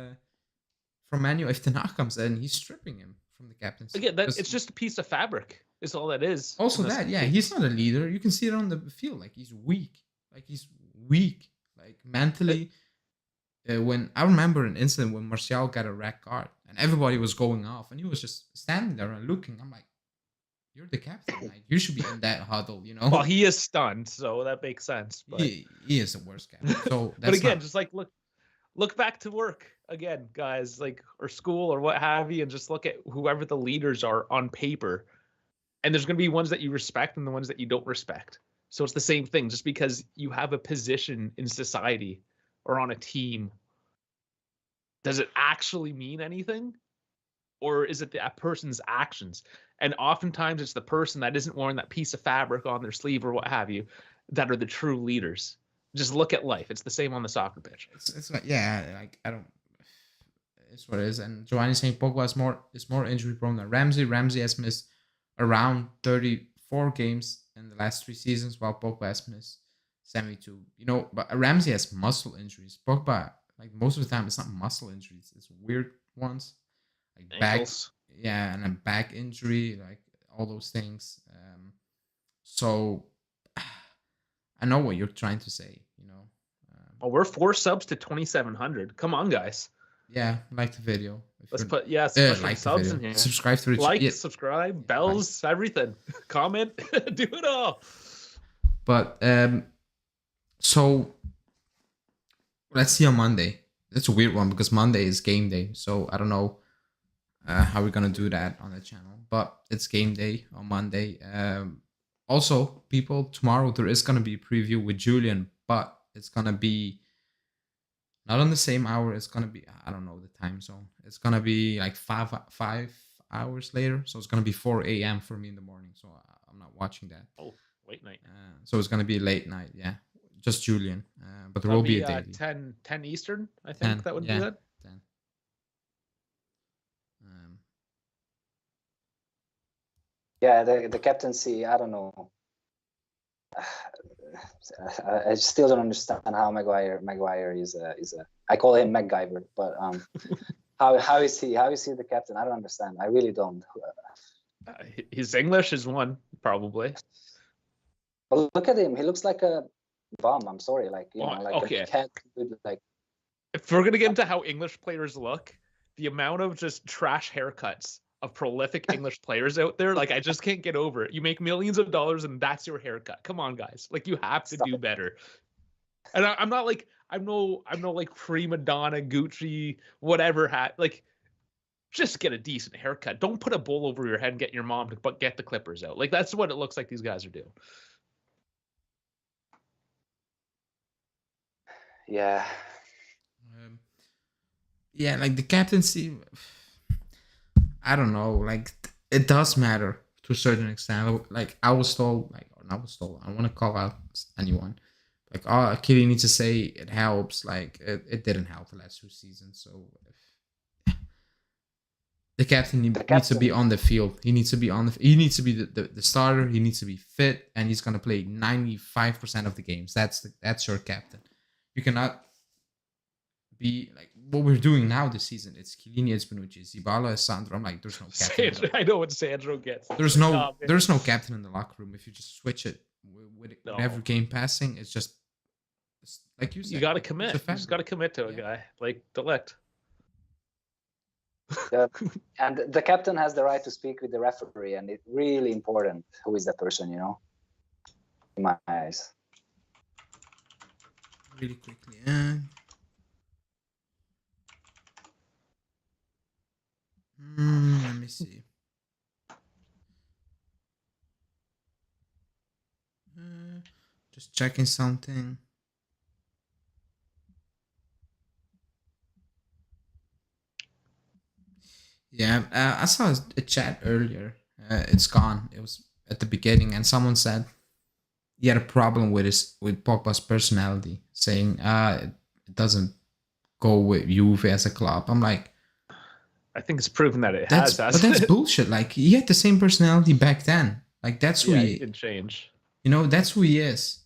Manu? If Ten Hag comes in, he's stripping him from the captaincy. Again, it's just a piece of fabric. Is all that is. Also, he's not a leader. You can see it on the field. Like he's weak. Like mentally. When I remember an incident when Martial got a red card and everybody was going off, and he was just standing there and looking. I'm like, you're the captain. Like you should be in that huddle, Well, he is stunned, so that makes sense. But he is the worst captain. So that's but again, just like look back to work again, guys, like or school or what have you, and just look at whoever the leaders are on paper. And there's going to be ones that you respect and the ones that you don't respect. So it's the same thing. Just because you have a position in society or on a team, does it actually mean anything? Or is it that person's actions? And oftentimes it's the person that isn't wearing that piece of fabric on their sleeve or what have you that are the true leaders. Just look at life. It's the same on the soccer pitch. It's like, yeah, like I don't. It's what it is. And Giovanni saying Pogba is more injury prone than Ramsey. Ramsey has missed around 34 games in the last 3 seasons, while Pogba has missed 72. But Ramsey has muscle injuries. Pogba, like most of the time, it's not muscle injuries; it's weird ones, like Ankles. and a back injury, like all those things. So I know what you're trying to say. Well, we're 4 subs to 2,700. Come on, guys. Yeah, like the video. Let's put like subs in here. Subscribe to the subscribe, bells, everything. Comment, do it all. But so let's see on Monday. It's a weird one because Monday is game day, so I don't know how we're gonna do that on the channel. But it's game day on Monday. Also, people, tomorrow there is gonna be a preview with Julian, but it's gonna be not on the same hour. It's gonna be, I don't know the time zone. It's gonna be like 5 hours later. So it's gonna be 4 a.m. for me in the morning. So I'm not watching that. Oh, late night. So it's gonna be late night. Yeah, just Julian. But there will be a daily. 10 Eastern. I think that would be good. 10. Yeah, the captaincy. I don't know. I still don't understand how Maguire is a. I call him MacGyver, but how is he the captain? I don't understand. I really don't. His English is one probably. But look at him. He looks like a bum. I'm sorry, okay. A cat. Like, if we're gonna get into how English players look, the amount of just trash haircuts of prolific English players out there, like I just can't get over it. You make millions of dollars and that's your haircut. Come on, guys. Like you have to do better. And I'm no like prima donna Gucci whatever hat. Like just get a decent haircut. Don't put a bowl over your head and get your mom to get the clippers out. Like that's what it looks like these guys are doing. Yeah. Yeah, like the captaincy. I don't know. Like it does matter to a certain extent. Like I was told, like or not was told. I don't want to call out anyone. Like oh, Kitty needs to say it helps. Like it didn't help the last 2 seasons. So the captain needs to be on the field. He needs to be on the. He needs to be the starter. He needs to be fit, and he's gonna play 95% of the games. That's your captain. You cannot be like what we're doing now this season. It's Chiellini, it's Bonucci, Zibala, Sandro. I'm like, there's no captain. I know what Sandro gets. There's no captain in the locker room. If you just switch it with every game passing, it's just like you said. You got to commit. You just got to commit to a guy like Delict. Yeah. And the captain has the right to speak with the referee, and it's really important who is that person, in my eyes. Really quickly, let me see. Just checking something. Yeah, I saw a chat earlier. It's gone. It was at the beginning, and someone said he had a problem with Pogba's personality, saying it doesn't go with Juve as a club. I'm like, I think it's proven that it has. But that's bullshit. Like he had the same personality back then. Like that's who he didn't change. That's who he is.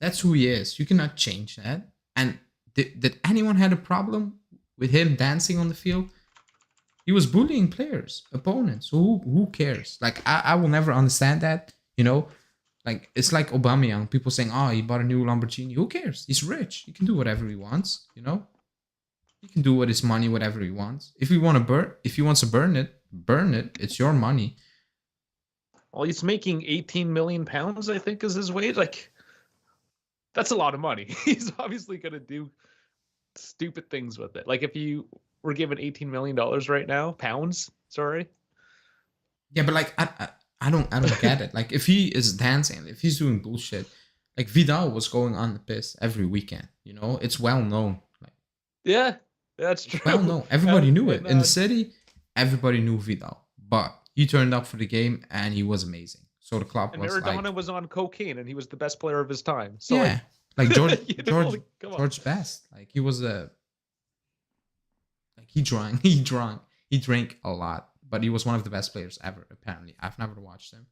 That's who he is. You cannot change that. And did anyone had a problem with him dancing on the field? He was bullying players, opponents. So who cares? Like I will never understand that. Like it's like Aubameyang. People saying, "Oh, he bought a new Lamborghini." Who cares? He's rich. He can do whatever he wants. He can do with his money whatever he wants. If he wants to burn it, burn it. It's your money. Well, he's making 18 million pounds, I think, is his wage. Like, that's a lot of money. He's obviously gonna do stupid things with it. Like if you were given $18 million right now, pounds. Sorry. Yeah, but like I don't get it. Like if he is dancing, if he's doing bullshit, like Vidal was going on the piss every weekend. It's well known. Like yeah, that's true. Well known. Everybody knew it in the city. Everybody knew Vidal, but he turned up for the game and he was amazing. So the club was Maradona was on cocaine and he was the best player of his time. So yeah, like George Best. Like he was he drank a lot, but he was one of the best players ever. Apparently, I've never watched him,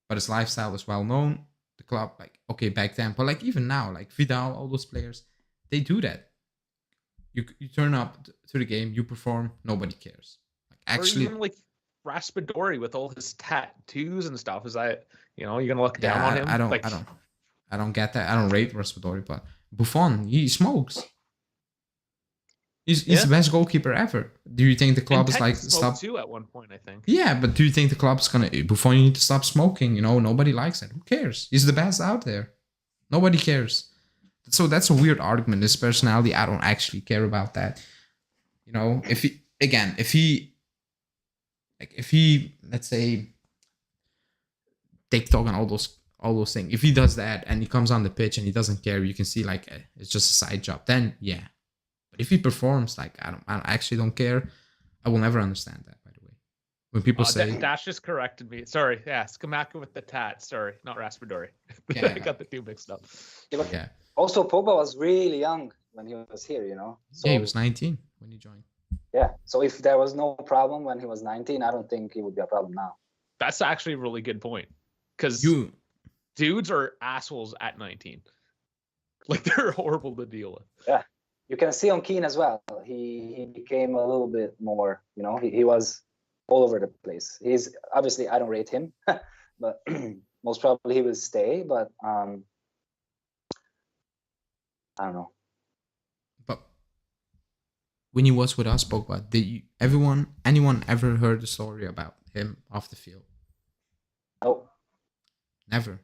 but his lifestyle was well known. The club, like okay, back then, but like even now, like Vidal, all those players, they do that. You turn up to the game, you perform, nobody cares. Like actually, or even like Raspadori with all his tattoos and stuff. Is that you're gonna look down on him? I don't get that. I don't rate Raspadori, but Buffon, he smokes. He's the best goalkeeper ever. Do you think the club is like stop too at one point? I think. Yeah, but do you think the club's gonna Buffon? You need to stop smoking. Nobody likes it. Who cares? He's the best out there. Nobody cares. So that's a weird argument. His personality, I don't actually care about that. If he let's say TikTok and all those things. If he does that and he comes on the pitch and he doesn't care, you can see like it's just a side job. Then yeah. But if he performs, like I actually don't care. I will never understand that. By the way, when people say Dash just corrected me. Sorry, yeah, Skamaka with the tat. Sorry, not Raspadori. Yeah. I got the two mixed up. Yeah. Also, Pogba was really young when he was here. So, yeah, he was 19 when he joined. Yeah. So if there was no problem when he was 19, I don't think it would be a problem now. That's actually a really good point. Because dudes are assholes at 19. Like they're horrible to deal with. Yeah. You can see on Keane as well. He became a little bit more, he was all over the place. He's obviously, I don't rate him, but most probably he will stay. But I don't know. But when he was with us, Pogba, did anyone ever heard the story about him off the field? No. Never.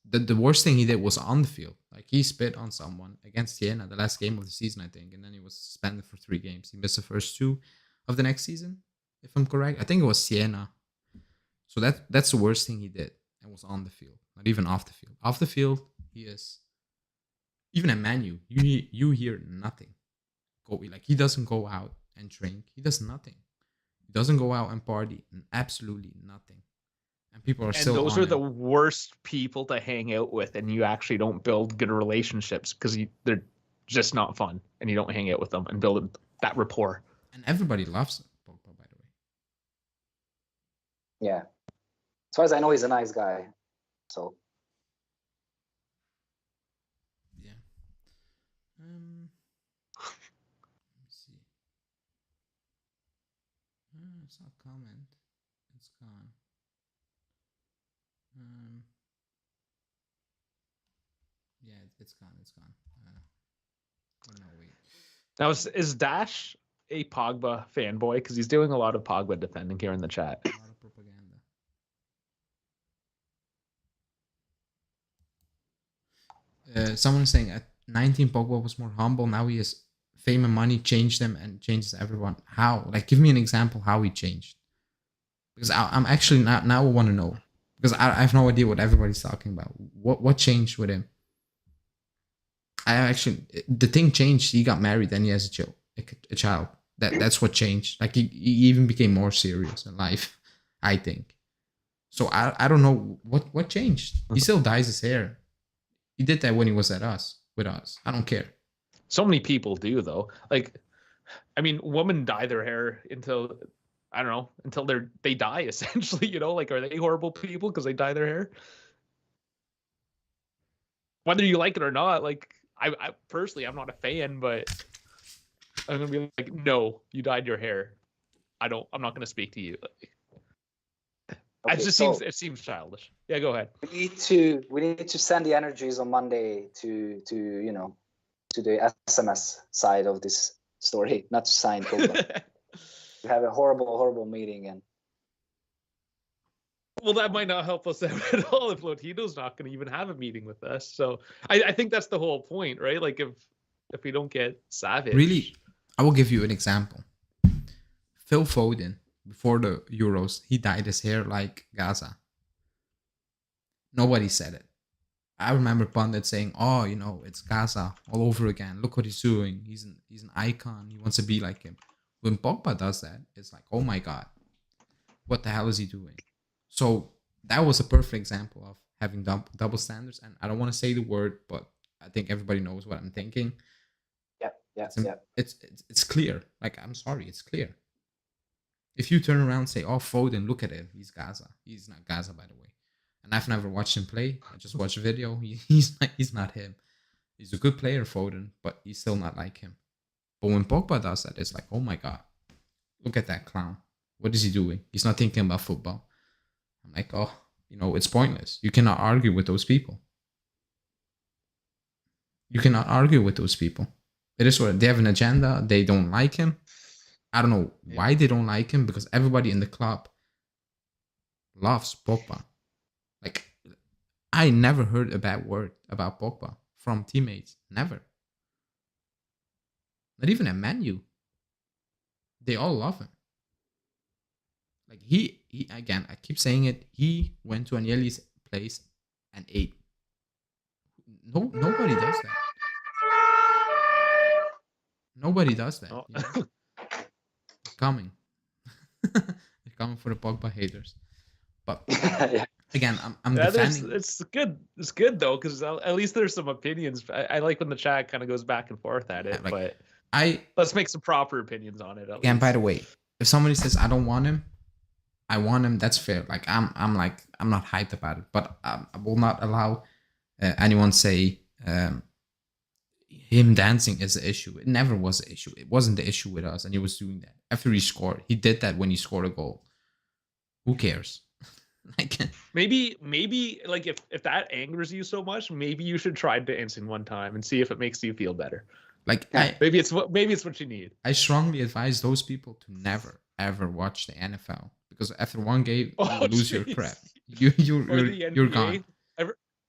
The worst thing he did was on the field. Like he spit on someone against Siena, the last game of the season, I think, and then he was suspended for 3 games. He missed the first 2 of the next season, if I'm correct. I think it was Siena. So that's the worst thing he did, and was on the field, not even off the field. Off the field, he is. Even at Man U, you hear nothing. He doesn't go out and drink. He does nothing. He doesn't go out and party and absolutely nothing. And people are And still those on are the him. worst people to hang out with, and you actually don't build good relationships because they're just not fun, and you don't hang out with them and build that rapport. And everybody loves Pogba, by the way. Yeah. As far as I know, he's a nice guy. So Yeah. Let me see. It's not comment. It's gone. Yeah, it's gone. It's gone. No, wait. Now, is Dash a Pogba fanboy? Because he's doing a lot of Pogba defending here in the chat. A lot of propaganda. Someone is saying at 19 Pogba was more humble. Now he has fame and money changed him and changes everyone. How? Like, give me an example how he changed. Because I'm actually now I want to know. Because I have no idea what everybody's talking about. What changed with him? The thing changed. He got married and he has a child. That's what changed. Like he even became more serious in life, I think. So I don't know what changed. He still dyes his hair. He did that when he was with us. I don't care. So many people do though. Like, I mean, women dye their hair until I don't know, until they die essentially. You know, like are they horrible people because they dye their hair? Whether you like it or not, like I personally I'm not a fan, but I'm gonna be like, no, you dyed your hair. I'm not gonna speak to you. okay, It seems childish. Yeah, go ahead. we need to send the energies on Monday to the SMS side of this story, not to sign Pogba. We have a horrible meeting, and well, that might not help us out at all if Lotito's not going to even have a meeting with us. So I think that's the whole point, right? Like if we don't get Savage, Really, I will give you an example. Phil Foden, before the Euros, he dyed his hair like Gaza. Nobody said it. I remember pundits saying, "Oh, it's Gaza all over again. Look what he's doing. He's an icon. He wants to be like him." When Pogba does that, it's like, "Oh my god, what the hell is he doing?" So that was a perfect example of having double standards. And I don't want to say the word, but I think everybody knows what I'm thinking. It's clear. Like, I'm sorry, it's clear. If you turn around and say, "Oh, Foden, look at him. He's Gaza." He's not Gaza, by the way. And I've never watched him play. I just watched a video. He's not him. He's a good player, Foden, but he's still not like him. But when Pogba does that, it's like, oh my god, look at that clown. What is he doing? He's not thinking about football. I'm like, oh, it's pointless. You cannot argue with those people. You cannot argue with those people. It is what they have an agenda. They don't like him. I don't know why they don't like him, because everybody in the club loves Pogba. Like, I never heard a bad word about Pogba from teammates. Never. Not even at Man U. They all love him. Like, he again, I keep saying it, he went to Agnelli's place and ate. Nobody does that. Nobody does that. Oh. They're coming. They're coming for the Pogba haters. But yeah. again, I'm defending. It's good. It's good though, because at least there's some opinions. I like when the chat kind of goes back and forth at it, but let's make some proper opinions on it. Again, by the way, if somebody says I don't want him, I want him, that's fair. Like, I'm not hyped about it, but I will not allow anyone say him dancing is the issue. It never was the issue. It wasn't the issue with us, and he was doing that after he scored. He did that when he scored a goal. Who cares? Like, maybe like if that angers you so much, maybe you should try dancing one time and see if it makes you feel better. Like, maybe it's what you need. I strongly advise those people to never ever watch the NFL, because after one game you lose your crap. You're gone.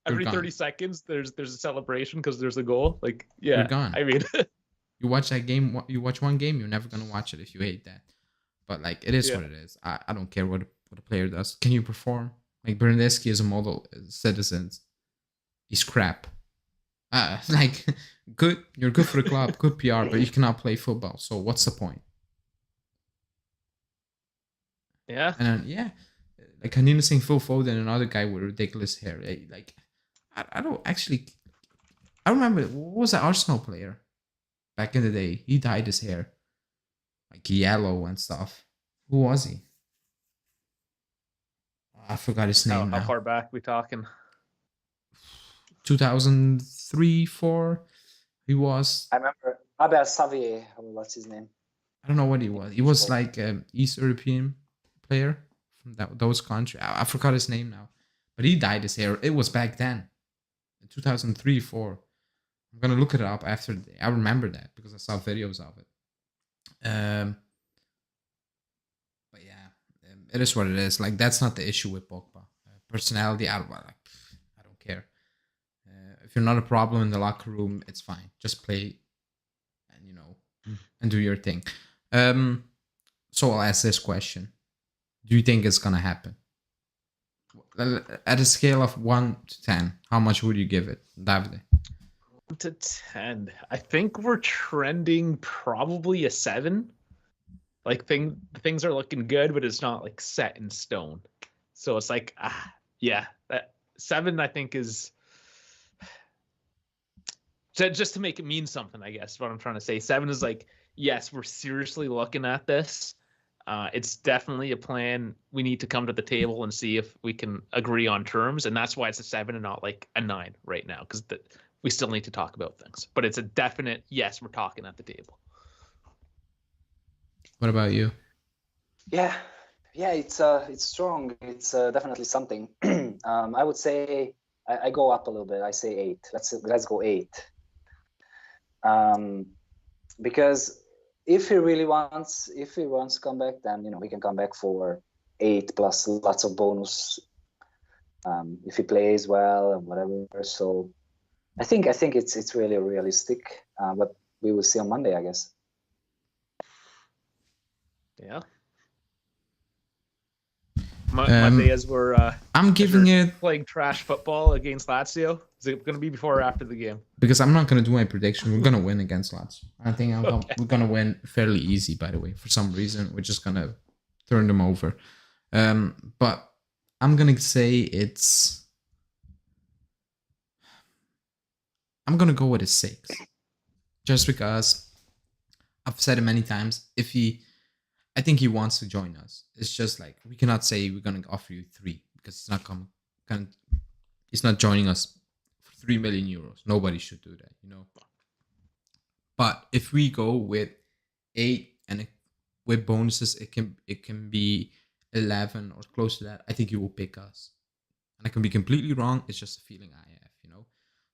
Every 30 seconds there's a celebration because there's a goal. Like, yeah, you're gone. I mean, you watch that game. You watch one game, you're never gonna watch it if you hate that. But like, it is what it is. I don't care what a player does. Can you perform? Like, Bernardeschi is a model citizens. He's crap. Like, good. You're good for the club, good PR, but you cannot play football. So what's the point? Yeah. And then, yeah, like Hanina saying Phil Foden, another guy with ridiculous hair. Like, I don't actually. I remember what was the Arsenal player back in the day? He dyed his hair like yellow and stuff. Who was he? I forgot his name How now. far back we talking? 2003, 4. He was. I remember Abel Xavier. What's his name? I don't know what he was. He was like an East European player from those countries. I forgot his name now, but he dyed his hair. It was back then, in 2003, 4. I'm gonna look it up after. I remember that because I saw videos of it. But yeah, it is what it is. Like that's not the issue with Pogba. Personality, I don't care. If you're not a problem in the locker room, it's fine. Just play, and and do your thing. So I'll ask this question: do you think it's gonna happen? At a scale of 1 to 10, how much would you give it, Davide? 1 to 10. I think we're trending probably a 7. Like things are looking good, but it's not like set in stone. So it's like, yeah, that 7 I think is just to make it mean something. I guess what I'm trying to say. 7 is like, yes, we're seriously looking at this. It's definitely a plan. We need to come to the table and see if we can agree on terms, and that's why it's a 7 and not like a 9 right now, because we still need to talk about things. But it's a definite yes. We're talking at the table. What about you? Yeah, it's strong. It's definitely something. I would say I go up a little bit. I say 8. Let's go 8. Because if he wants to come back, then he can come back for 8 plus lots of bonus. If he plays well and whatever. So I think it's really realistic. But we will see on Monday, I guess. Yeah. Monday, as we're I'm giving it playing trash football against Lazio. Is it going to be before or after the game? because I'm not going to do my prediction. We're going to win against Lazio. I think we're going to win fairly easy. By the way, for some reason, we're just going to turn them over. But I'm going to say I'm going to go with a 6, just because I've said it many times. I think he wants to join us. It's just like we cannot say we're gonna offer you 3 because it's not He's not joining us for 3 million euros. Nobody should do that, But if we go with 8 and with bonuses, it can be 11 or close to that. I think he will pick us, and I can be completely wrong. It's just a feeling I have,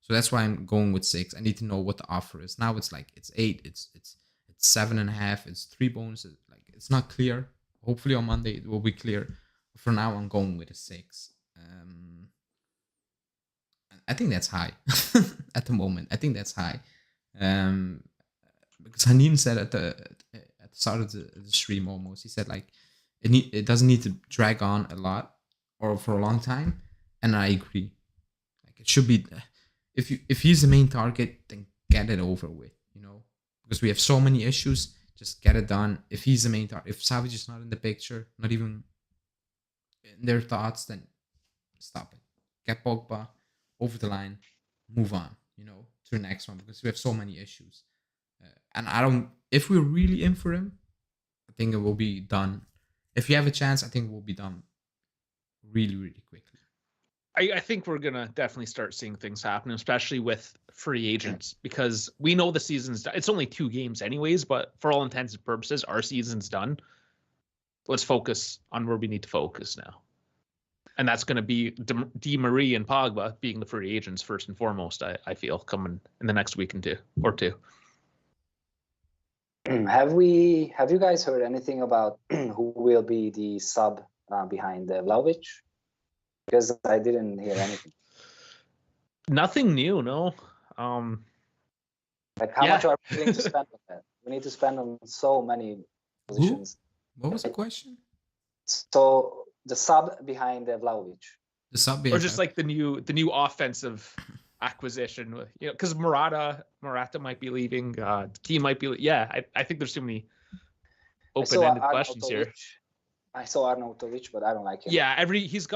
So that's why I'm going with 6. I need to know what the offer is. Now it's like it's 8. It's 7.5. It's 3 bonuses. Like it's not clear. Hopefully on Monday it will be clear. But for now, I'm going with a 6. I think that's high at the moment. I think that's high, because Hanin said at the start of the stream almost. He said like it doesn't need to drag on a lot or for a long time, and I agree. Like it should be. If he's the main target, then get it over with, because we have so many issues. Just get it done. If he's the main target, if Savage is not in the picture, not even in their thoughts, then stop it. Get Pogba over the line, move on, to the next one, because we have so many issues. And if we're really in for him, I think it will be done. If you have a chance, I think it will be done really, really quickly. I think we're going to definitely start seeing things happen, especially with free agents, because we know the season's done. It's only 2 games anyways, but for all intents and purposes, our season's done. Let's focus on where we need to focus now. And that's going to be Di Maria and Pogba being the free agents first and foremost, I feel, coming in the next week or two. Have you guys heard anything about who will be the sub behind Vlahovic? Because I didn't hear anything. Nothing new, no. Like how much are we willing to spend on that? We need to spend on so many positions. What was the question? So the sub behind Vlahovic. The sub, or just like the new offensive acquisition, because Morata might be leaving. Key might be. Yeah, I think there's too many open-ended questions here. I saw Arnautovic, but I don't like him. Yeah, he just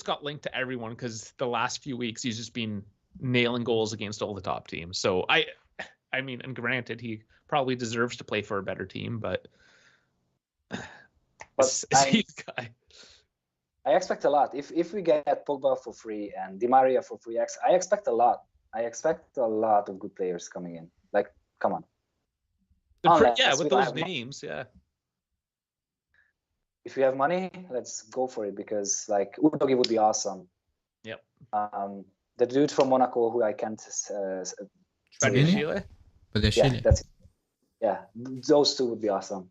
got linked to everyone because the last few weeks he's just been nailing goals against all the top teams. So I mean, and granted, he probably deserves to play for a better team, but I expect a lot. If we get Pogba for free and Di Maria for free, I expect a lot. I expect a lot of good players coming in. Like, come on. With those names, yeah. If you have money, let's go for it because like Udogi would be awesome. Yep. The dude from Monaco who I can't. Chile. Yeah, that's it. Yeah, those two would be awesome.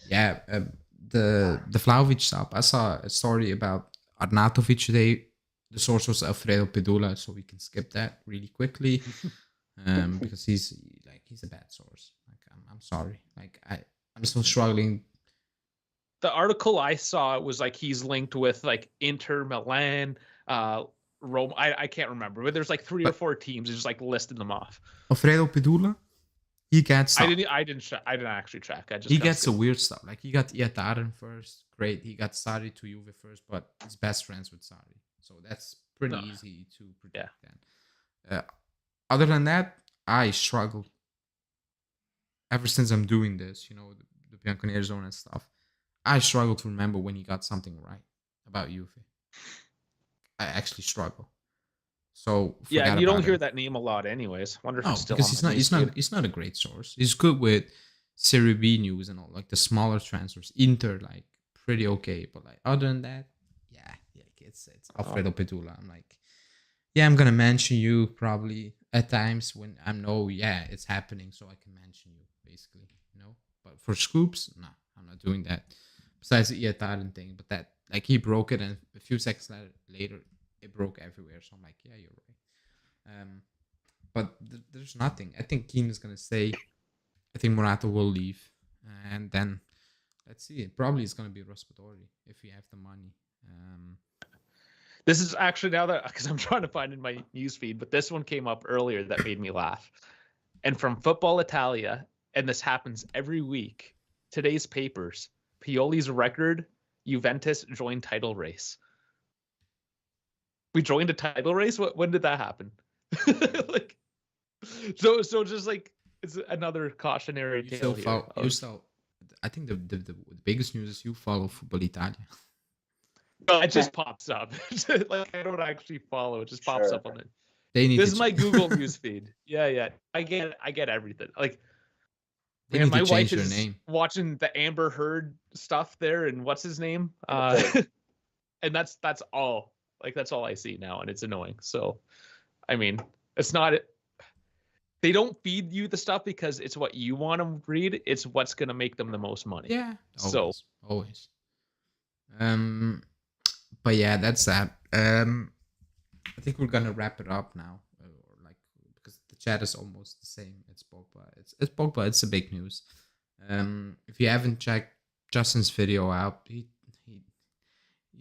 Yeah, the Vlahovic stuff. I saw a story about Arnautovic today. The source was Alfredo Pedula, so we can skip that really quickly, because he's a bad source. Like I'm sorry. Like I'm still struggling. The article I saw was like he's linked with like Inter Milan, Rome. I can't remember, but there's like 3 or 4 teams. He's just like listing them off. Alfredo Pedula, he gets stuff. I didn't actually check. He gets the weird stuff. Like he got Iataren first, great. He got Sarri to Juve first, but he's best friends with Sarri, so that's pretty easy to predict. Then, other than that, I struggle. Ever since I'm doing this, the Bianconeri zone and stuff, I struggle to remember when he got something right about Juve. I actually struggle. So yeah, you don't hear that name a lot, anyways. Wonder if it's still because he's not a great source. He's good with Serie B news and all, like the smaller transfers. Inter, like pretty okay, but like other than that, yeah, it's Alfredo Pedula. I'm like, yeah, I'm gonna mention you probably at times when I know, it's happening, so I can mention you basically, But for scoops, no, I'm not doing that. Besides the Iataren thing, but that like he broke it, and a few seconds later it broke everywhere. So I'm like, yeah, you're right. But there's nothing. I think Keane is gonna stay. I think Morata will leave, and then let's see. It probably is gonna be Raspadori if we have the money. This is actually now that because I'm trying to find in my newsfeed, but this one came up earlier that made me laugh. And from Football Italia, and this happens every week. Today's papers: Pioli's record. Juventus joined title race. We joined a title race. When did that happen? Like, so just like it's another cautionary tale here. I think the biggest news is you follow Football Italia. Well, it just pops up. Like I don't actually follow. It just pops up on it. This is my Google news feed. Yeah. I get everything. Like, man, my wife is watching the Amber Heard stuff there, and what's his name? And that's all. Like that's all I see now, and it's annoying. So, I mean, it's not. They don't feed you the stuff because it's what you want to read. It's what's gonna make them the most money. Yeah. Always. But yeah, that's that. I think we're gonna wrap it up now, because the chat is almost the same. It's Pogba. It's Pogba. It's the big news. If you haven't checked Justin's video out, he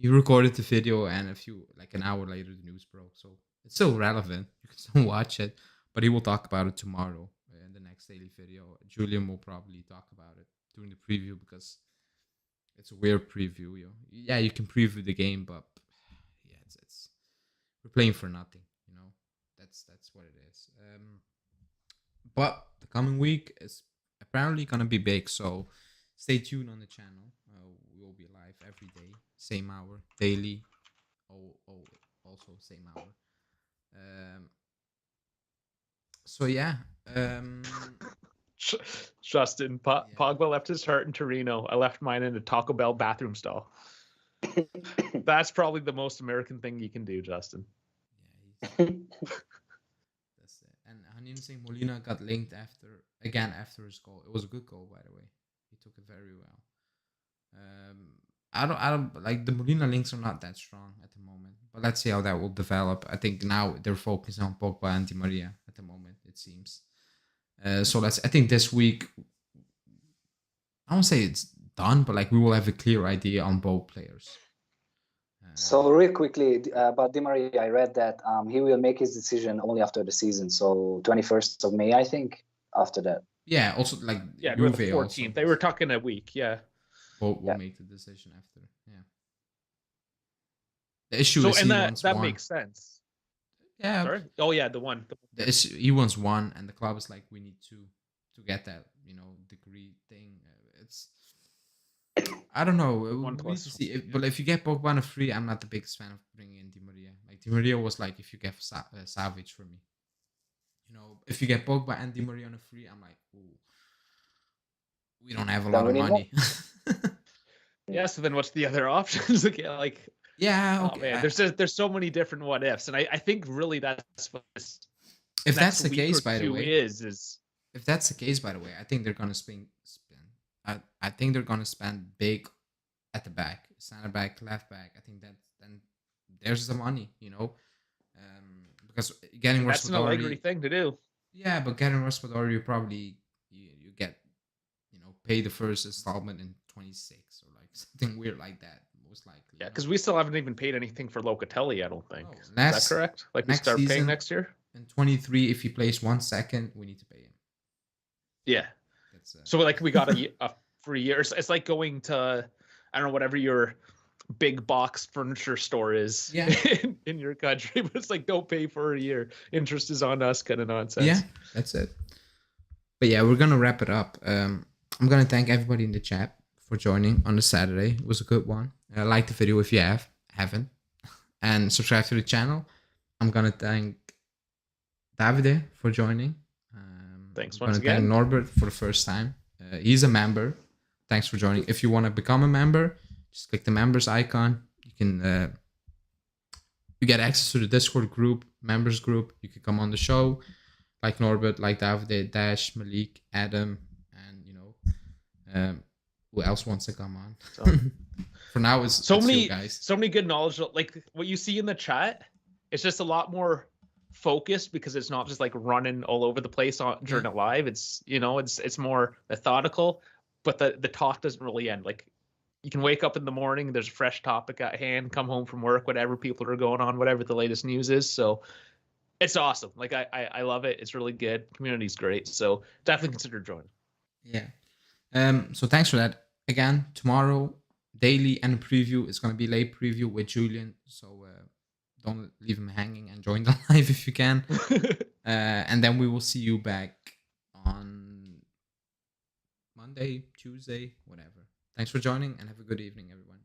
recorded the video, and an hour later the news broke. So it's still relevant. You can still watch it, but he will talk about it tomorrow in the next daily video. Julian will probably talk about it during the preview because it's a weird preview. Yeah, you can preview the game, but yeah, it's we're playing for nothing. That's what it is. But the coming week is apparently gonna be big, so stay tuned on the channel. We will be live every day, same hour, daily. Also same hour. So yeah. Justin, Pogba left his heart in Torino. I left mine in a Taco Bell bathroom stall. That's probably the most American thing you can do, Justin. Yeah, that's it. And Hanim Molina got linked after his goal. It was a good goal, by the way. He took it very well. I don't like the Molina links are not that strong at the moment, but let's see how that will develop. I think now they're focusing on Pogba and Di Maria at the moment, it seems. So I think this week, I won't say it's done, but like we will have a clear idea on both players. So real quickly about Di Maria, I read that he will make his decision only after the season. So 21st of May, I think. After that. Yeah. Also, like Juve 14th. They were talking a week. Yeah. we'll Yeah. make the decision after. Yeah. The issue So is and he that wants that one. makes sense. Yeah. Sorry. Oh yeah, the one. The issue, he wants one, and the club is like, we need two to get that, degree thing. It's, I don't know. We need to 1+1, see. yeah. But if you get Pogba on a free, I'm not the biggest fan of bringing in Di Maria. Like Di Maria was like, if you get Savage for me, if you get Pogba and Di Maria on a free, I'm like, ooh, we don't have a lot Don't of we need money. Yeah. So then, what's the other options? Okay, like, Yeah. oh Okay. man, there's so many different what ifs, and I think really that's what this If next that's the week case, or by the two way, is if that's the case, by the way, I think they're gonna spend. I think they're gonna spend big at the back, center back, left back. I think that then there's the money, because getting that's an Allegri Raspadori. thing to do. Yeah, but getting Raspadori, you get pay the first installment in 26 or like something weird like that, most likely. Yeah, because we still haven't even paid anything for Locatelli, I don't think. No, Is that correct? Like we next start season, paying next year? in 23, if he plays 1 second, we need to pay him. Yeah. That's So like we got a free year. It's like going to, I don't know, whatever your big box furniture store is Yeah. in your country, but it's like, don't pay for a year. Interest is on us kind of nonsense. Yeah, that's it. But yeah, we're gonna wrap it up. I'm gonna thank everybody in the chat for joining on the Saturday. It was a good one. Like the video if you haven't, and subscribe to the channel. I'm gonna thank Davide for joining. Thanks I'm once gonna thank again. Norbert for the first time. He's a member. Thanks for joining. If you want to become a member, just click the members icon. You can you get access to the Discord group, members group. You can come on the show, like Norbert, like Davide, Dash, Malik, Adam, and who else wants to come on? So, for now, it's you guys. So many good knowledge. Like what you see in the chat, it's just a lot more focused because it's not just like running all over the place during a live. It's it's more methodical, but the talk doesn't really end. Like you can wake up in the morning, there's a fresh topic at hand, come home from work, whatever people are going on, whatever the latest news is. So it's awesome. Like I love it. It's really good. Community's great. So definitely consider joining. Yeah. So thanks for that. Again, tomorrow, daily and preview. It's gonna be late preview with Julian. So don't leave him hanging and join the live if you can. And then we will see you back on Monday, Tuesday, whatever. Thanks for joining and have a good evening, everyone.